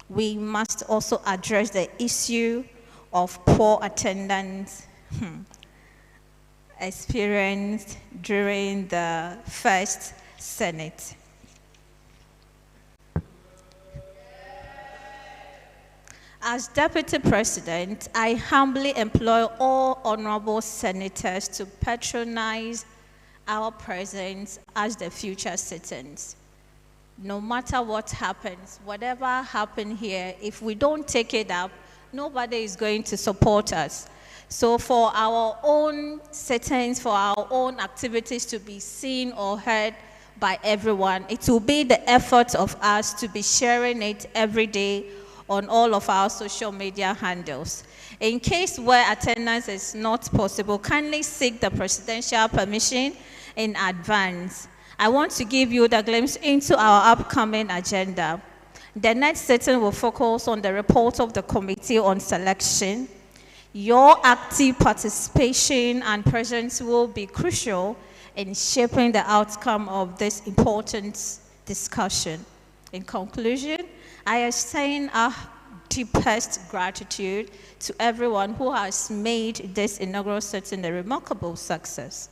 we must also address the issue of poor attendance experienced during the first Senate. As Deputy President, I humbly employ all honorable senators to patronize our presence as the future sittings. No matter what happens, whatever happened here, if we don't take it up, nobody is going to support us. So for our own sittings, for our own activities to be seen or heard by everyone, it will be the effort of us to be sharing it every day on all of our social media handles. In case where attendance is not possible, kindly seek the presidential permission in advance. I want to give you the glimpse into our upcoming agenda. The next sitting will focus on the report of the Committee on Selection. Your active participation and presence will be crucial in shaping the outcome of this important discussion. In conclusion, I extend our deepest gratitude to everyone who has made this inaugural sitting a remarkable success.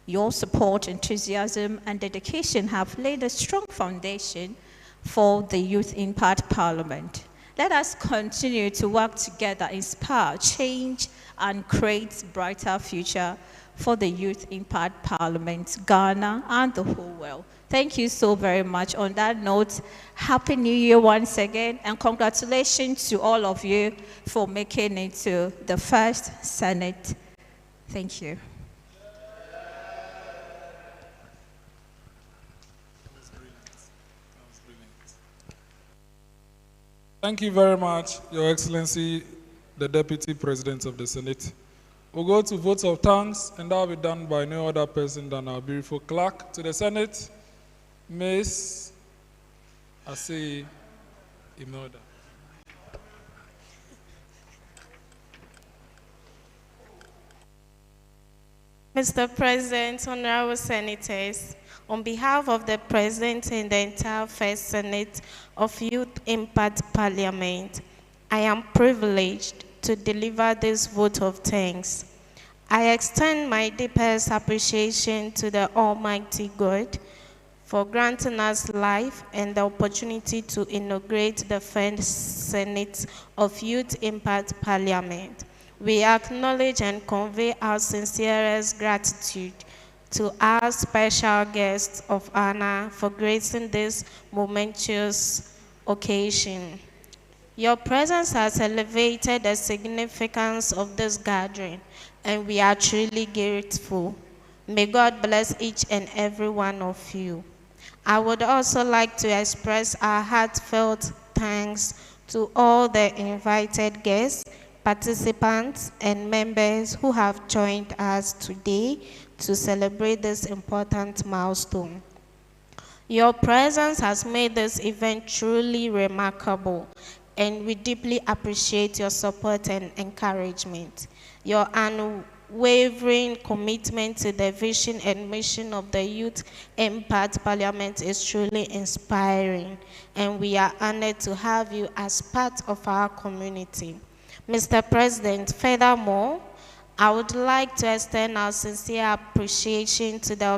Your support, enthusiasm, and dedication have laid a strong foundation for the Youth Impact Parliament. Let us continue to work together, inspire change, and create a brighter future for the Youth Impact Parliament, Ghana, and the whole world. Thank you so very much. On that note, Happy New Year once again, and congratulations to all of you for making it to the first Senate. Thank you. Thank you very much, Your Excellency, the Deputy President of the Senate. We'll go to votes of thanks, and that will be done by no other person than our beautiful clerk to the Senate, Ms. Aseye, Imelda. Mr. President, honorable senators, on behalf of the President and the entire First Senate of Youth Impact Parliament, I am privileged to deliver this vote of thanks. I extend my deepest appreciation to the Almighty God for granting us life and the opportunity to inaugurate the First Senate of Youth Impact Parliament. We acknowledge and convey our sincerest gratitude to our special guests of honor for gracing this momentous occasion. Your presence has elevated the significance of this gathering, and we are truly grateful. May God bless each and every one of you. I would also like to express our heartfelt thanks to all the invited guests, participants, and members who have joined us today to celebrate this important milestone. Your presence has made this event truly remarkable, and we deeply appreciate your support and encouragement. Your unwavering commitment to the vision and mission of the Youth Impact Parliament is truly inspiring, and we are honored to have you as part of our community. Mr. President, furthermore, I would like to extend our sincere appreciation to the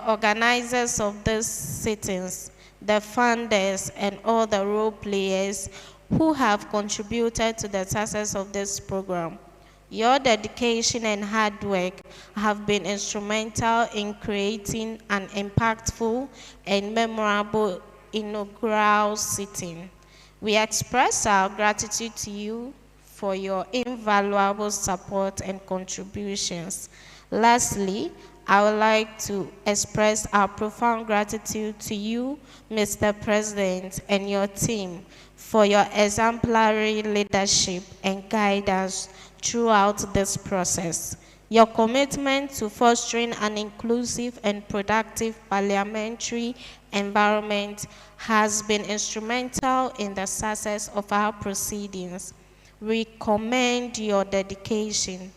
organizers of these sittings, the funders, and all the role players who have contributed to the success of this program. Your dedication and hard work have been instrumental in creating an impactful and memorable inaugural sitting. We express our gratitude to you for your invaluable support and contributions. Lastly, I would like to express our profound gratitude to you, Mr. President, and your team for your exemplary leadership and guidance throughout this process. Your commitment to fostering an inclusive and productive parliamentary environment has been instrumental in the success of our proceedings. We commend your dedication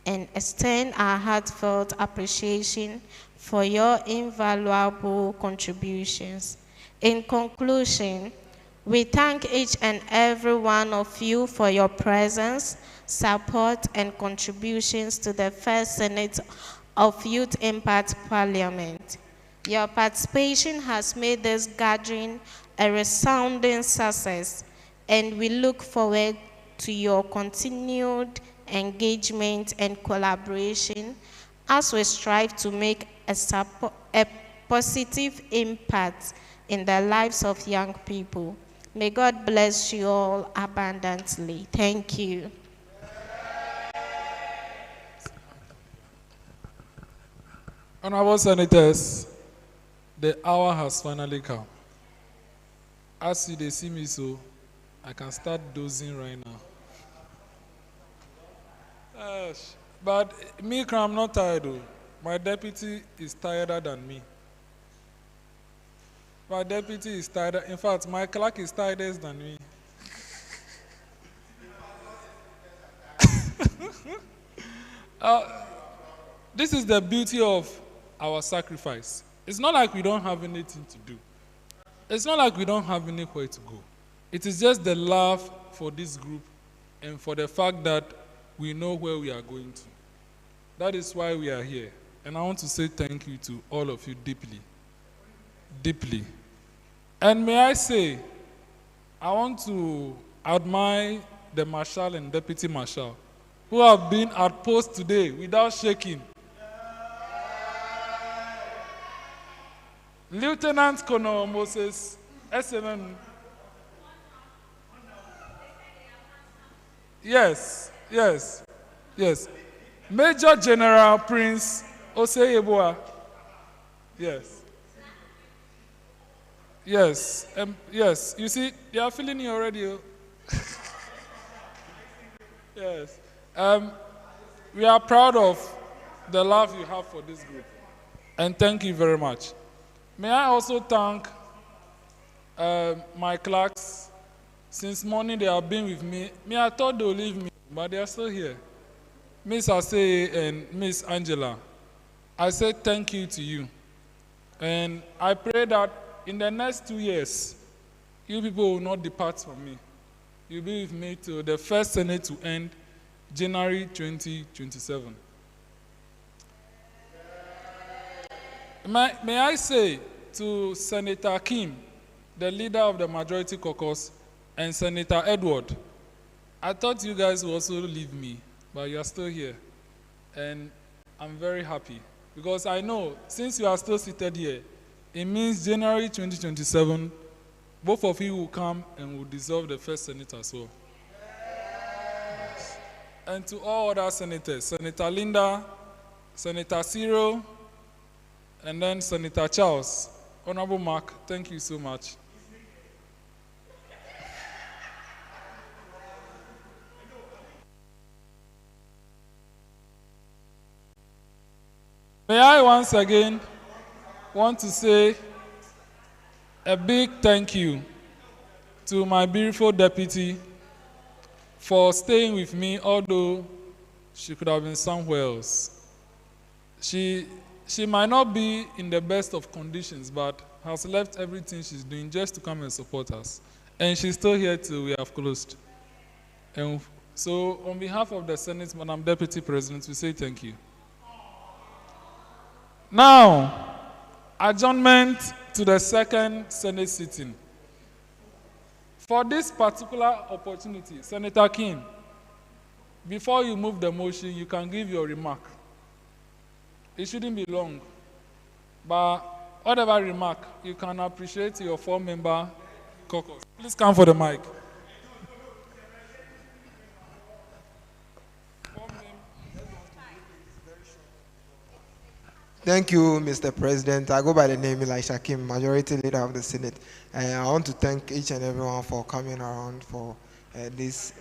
and extend our heartfelt appreciation for your invaluable contributions. In conclusion, we thank each and every one of you for your presence, support, and contributions to the First Senate of Youth Impact Parliament. Your participation has made this gathering a resounding success, and we look forward to your continued engagement and collaboration as we strive to make a positive impact in the lives of young people. May God bless you all abundantly. Thank you. Honorable Senators, the hour has finally come. As you see me so, I can start dozing right now. But me, I'm not tired though. My deputy is tireder than me. My deputy is tired. In fact, my clerk is tireder than me. This is the beauty of our sacrifice. It's not like we don't have anything to do. It's not like we don't have anywhere to go. It is just the love for this group and for the fact that we know where we are going to. That is why we are here. And I want to say thank you to all of you deeply. Deeply. And may I say, I want to admire the Marshal and Deputy Marshal who have been at post today without shaking. Lieutenant Colonel Moses Essemenu. Yes, yes, yes. Major General Prince Ossifuah. Yes. Yes, yes. You see, they are feeling you already. Yes. We are proud of the love you have for this group. And thank you very much. May I also thank my clerks. Since morning they have been with me. I thought they would leave me, but they are still here. Miss Aseye and Miss Angela, I say thank you to you. And I pray that in the next 2 years, you people will not depart from me. You'll be with me till the first Senate to end January 2027. May I say to Senator Kim, the leader of the Majority Caucus, and Senator Edward, I thought you guys would also leave me, but you are still here. And I'm very happy. Because I know, since you are still seated here, it means January 2027, both of you will come and will dissolve the first Senate as well. Yes. And to all other senators, Senator Linda, Senator Cyril, and then Senator Charles. Honorable Mark, thank you so much. May I once again want to say a big thank you to my beautiful deputy for staying with me, although she could have been somewhere else. She might not be in the best of conditions, but has left everything she's doing just to come and support us. And she's still here till we have closed. And so on behalf of the Senate, Madam Deputy President, we say thank you. Now, adjournment to the second Senate sitting. For this particular opportunity, Senator King, before you move the motion, you can give your remark. It shouldn't be long, but whatever remark, you can appreciate your four-member caucus. Please come for the mic. Thank you, Mr. President. I go by the name Elisha, Majority Leader of the Senate. And I want to thank each and everyone for coming around for this,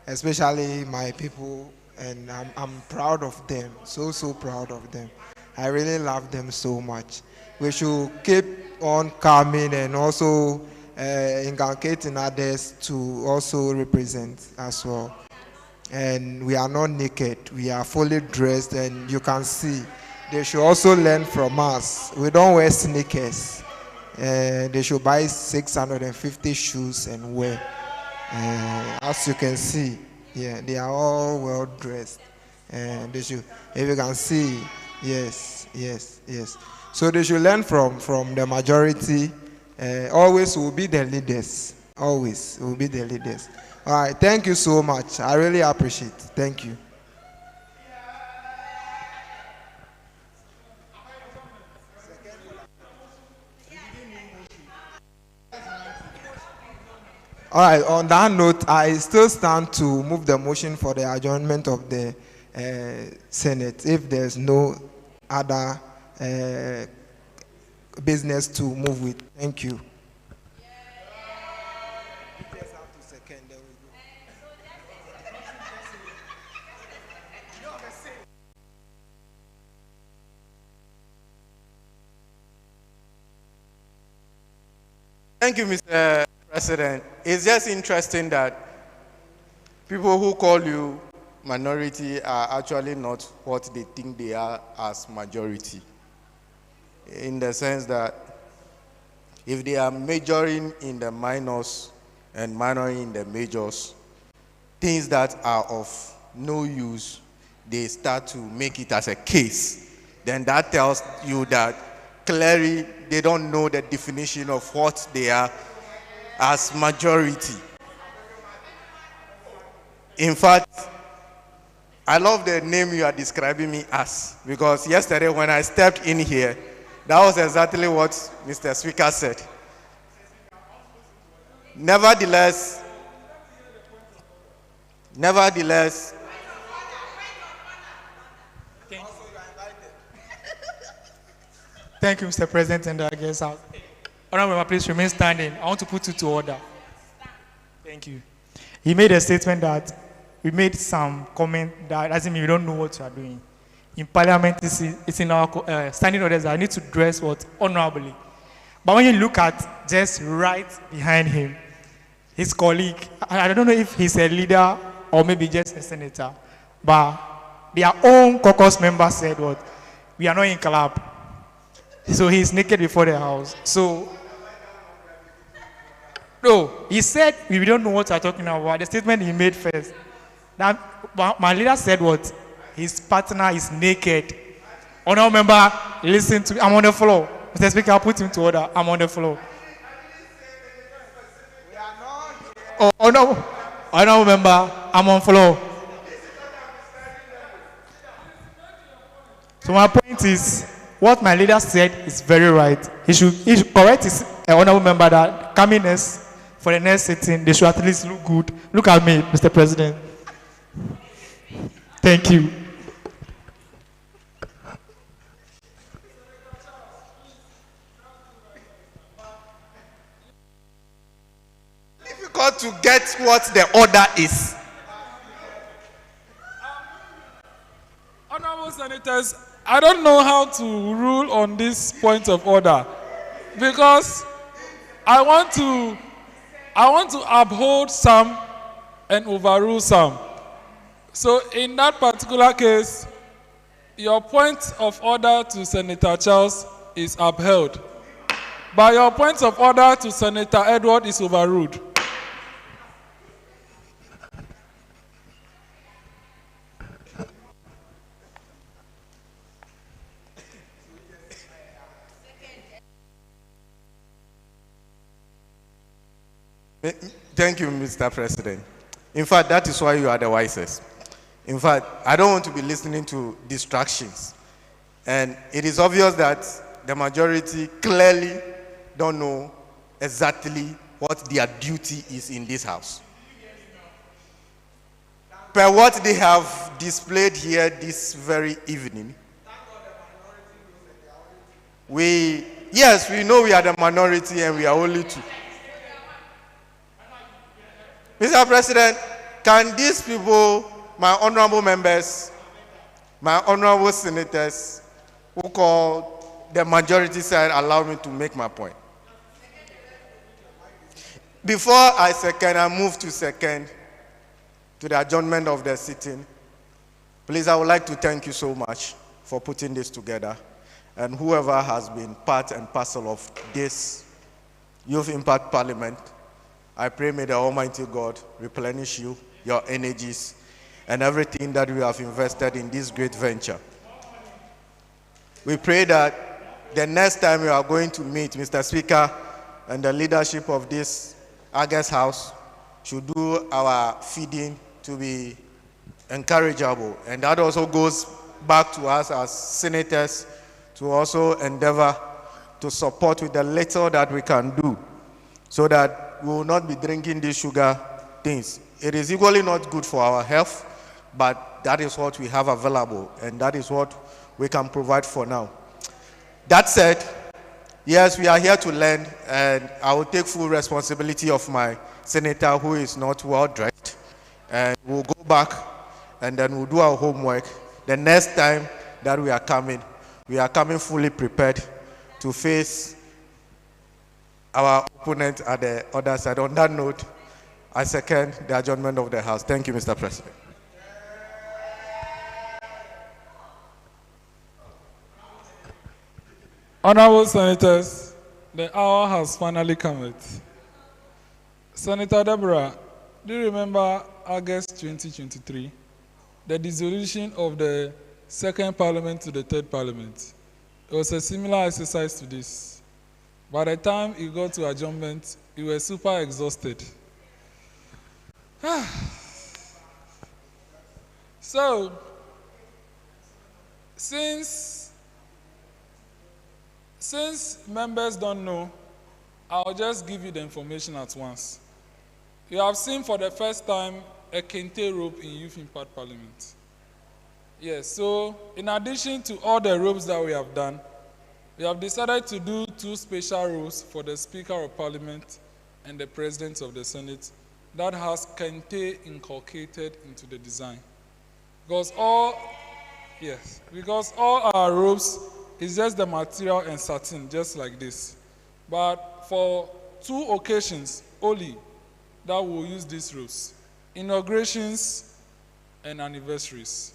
especially my people, and I'm proud of them, so proud of them. I really love them so much. We should keep on coming and also inculcating others to also represent as well. And we are not naked, we are fully dressed, and you can see they should also learn from us. We don't wear sneakers. They should buy 650 shoes and wear. As you can see, yeah, they are all well dressed. And they should, if you can see, yes. So they should learn from the majority. Always will be the leaders. Always will be the leaders. All right, thank you so much. I really appreciate it. Thank you. All right, on that note, I still stand to move the motion for the adjournment of the Senate if there's no other business to move with. Thank you. Thank you, Mr. President. It's just interesting that people who call you minority are actually not what they think they are as majority. In the sense that if they are majoring in the minors and minoring in the majors, things that are of no use, they start to make it as a case. Then that tells you that clearly they don't know the definition of what they are as majority. In fact, I love the name you are describing me as, because yesterday when I stepped in here, that was exactly what Mr. Speaker said. Nevertheless, Thank you, Mr. President, and I guess Honorable Member, please remain standing. I want to put you to order. Thank you. He made a statement that we made some comment that doesn't mean we don't know what you are doing. In Parliament, it's in our standing orders that I need to dress what honorably. But when you look at just right behind him, his colleague, I don't know if he's a leader or maybe just a senator, but their own caucus member said what? We are not in club. So he's naked before the house. So, no, he said we don't know what we're talking about. The statement he made first. That my leader said what? His partner is naked. Honorable member, listen to me. I'm on the floor. Mr. Speaker, I'll put him to order. I'm on the floor. Oh no. Honorable member, I'm on floor. So my point is, what my leader said is very right. He should correct his honorable member that coming next, for the next sitting, they should at least look good. Look at me, Mr. President. Thank you. Difficult to get what the order is. Honorable Senators, I don't know how to rule on this point of order because I want to uphold some and overrule some. So in that particular case, your point of order to Senator Charles is upheld, but your point of order to Senator Edward is overruled. Thank you, Mr. President. In fact, that is why you are the wisest. In fact, I don't want to be listening to distractions. And it is obvious that the majority clearly don't know exactly what their duty is in this house. Per what they have displayed here this very evening, yes, we know we are the minority and we are only two. Mr. President, can these people, my honorable members, my honorable senators, who call the majority side, allow me to make my point? Before I move to second to the adjournment of the sitting, please, I would like to thank you so much for putting this together, and whoever has been part and parcel of this Youth Impact Parliament. I pray may the Almighty God replenish you, your energies, and everything that we have invested in this great venture. We pray that the next time we are going to meet, Mr. Speaker, and the leadership of this August House should do our feeding to be encourageable. And that also goes back to us as senators to also endeavor to support with the little that we can do so that we will not be drinking these sugar things. It is equally not good for our health, but that is what we have available, and that is what we can provide for now. That said, yes, we are here to learn, and I will take full responsibility of my senator who is not well dressed, and we'll go back, and then we'll do our homework. The next time that we are coming fully prepared to face our opponent at the other side. On that note, I second the adjournment of the House. Thank you, Mr. President. Honorable Senators, the hour has finally come. Senator Deborah, do you remember August 2023, the dissolution of the second parliament to the third parliament? It was a similar exercise to this. By the time you got to adjournment, you were super exhausted. So, since members don't know, I'll just give you the information at once. You have seen for the first time a kente rope in Youth Impact Parliament. Yes, so in addition to all the ropes that we have done, we have decided to do 2 special rules for the Speaker of Parliament and the President of the Senate that has kente inculcated into the design. Because all our ropes is just the material and satin, just like this. But for 2 occasions only that we'll use these ropes: inaugurations and anniversaries.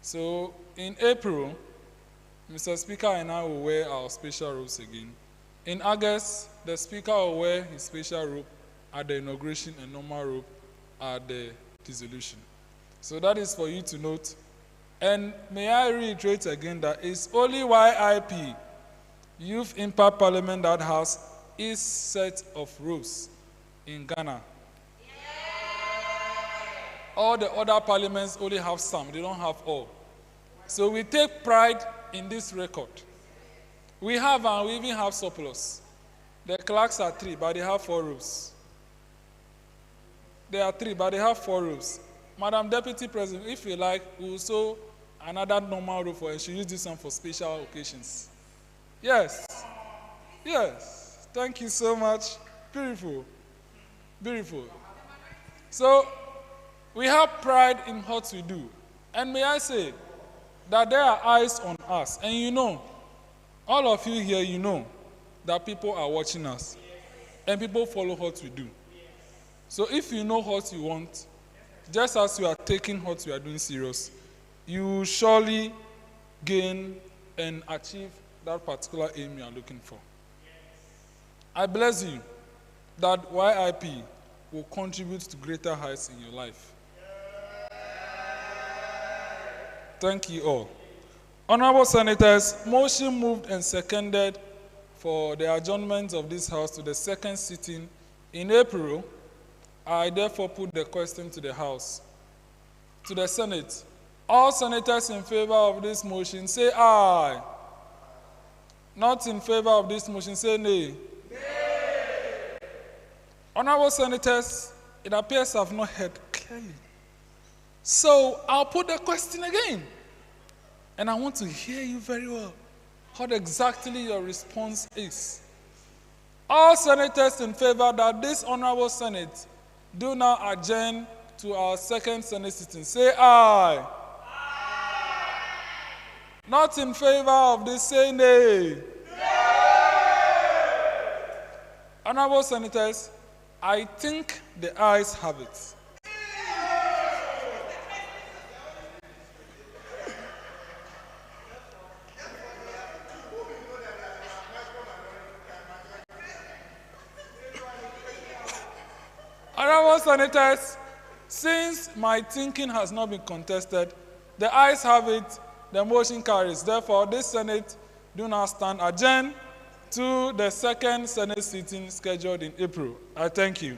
So in April, Mr. Speaker and I will wear our special robes again. In August, the Speaker will wear his special robe at the inauguration and normal robe at the dissolution. So that is for you to note. And may I reiterate again that it's only YIP, Youth Impact Parliament, that has its set of robes in Ghana. All the other parliaments only have some, they don't have all. So we take pride in this record. We have, and we even have surplus. The clerks are 3, but they have 4 rows. They are 3, but they have 4 rows. Madam Deputy President, if you like, we will sew another normal row for her. She use this one for special occasions. Yes. Yes. Thank you so much. Beautiful. Beautiful. So, we have pride in what we do. And may I say that there are eyes on us. And you know, all of you here, you know that people are watching us. And people follow what we do. So if you know what you want, just as you are taking what you are doing serious, you will surely gain and achieve that particular aim you are looking for. I bless you that YIP will contribute to greater heights in your life. Thank you all. Honorable Senators, motion moved and seconded for the adjournment of this House to the second sitting in April. I therefore put the question to the House, to the Senate. All senators in favor of this motion, say aye. Not in favor of this motion, say nay. Nay. Honorable Senators, it appears I've not heard clearly. So I'll put the question again. And I want to hear you very well, what exactly your response is. All senators in favor that this Honorable Senate do now adjourn to our second Senate sitting, say aye. Aye. Not in favor of this, say nay. Nay. Honorable Senators, I think the ayes have it. Honorable Senators, since my thinking has not been contested, the ayes have it, the motion carries. Therefore, this Senate do not stand adjourned to the second Senate sitting scheduled in April. I thank you.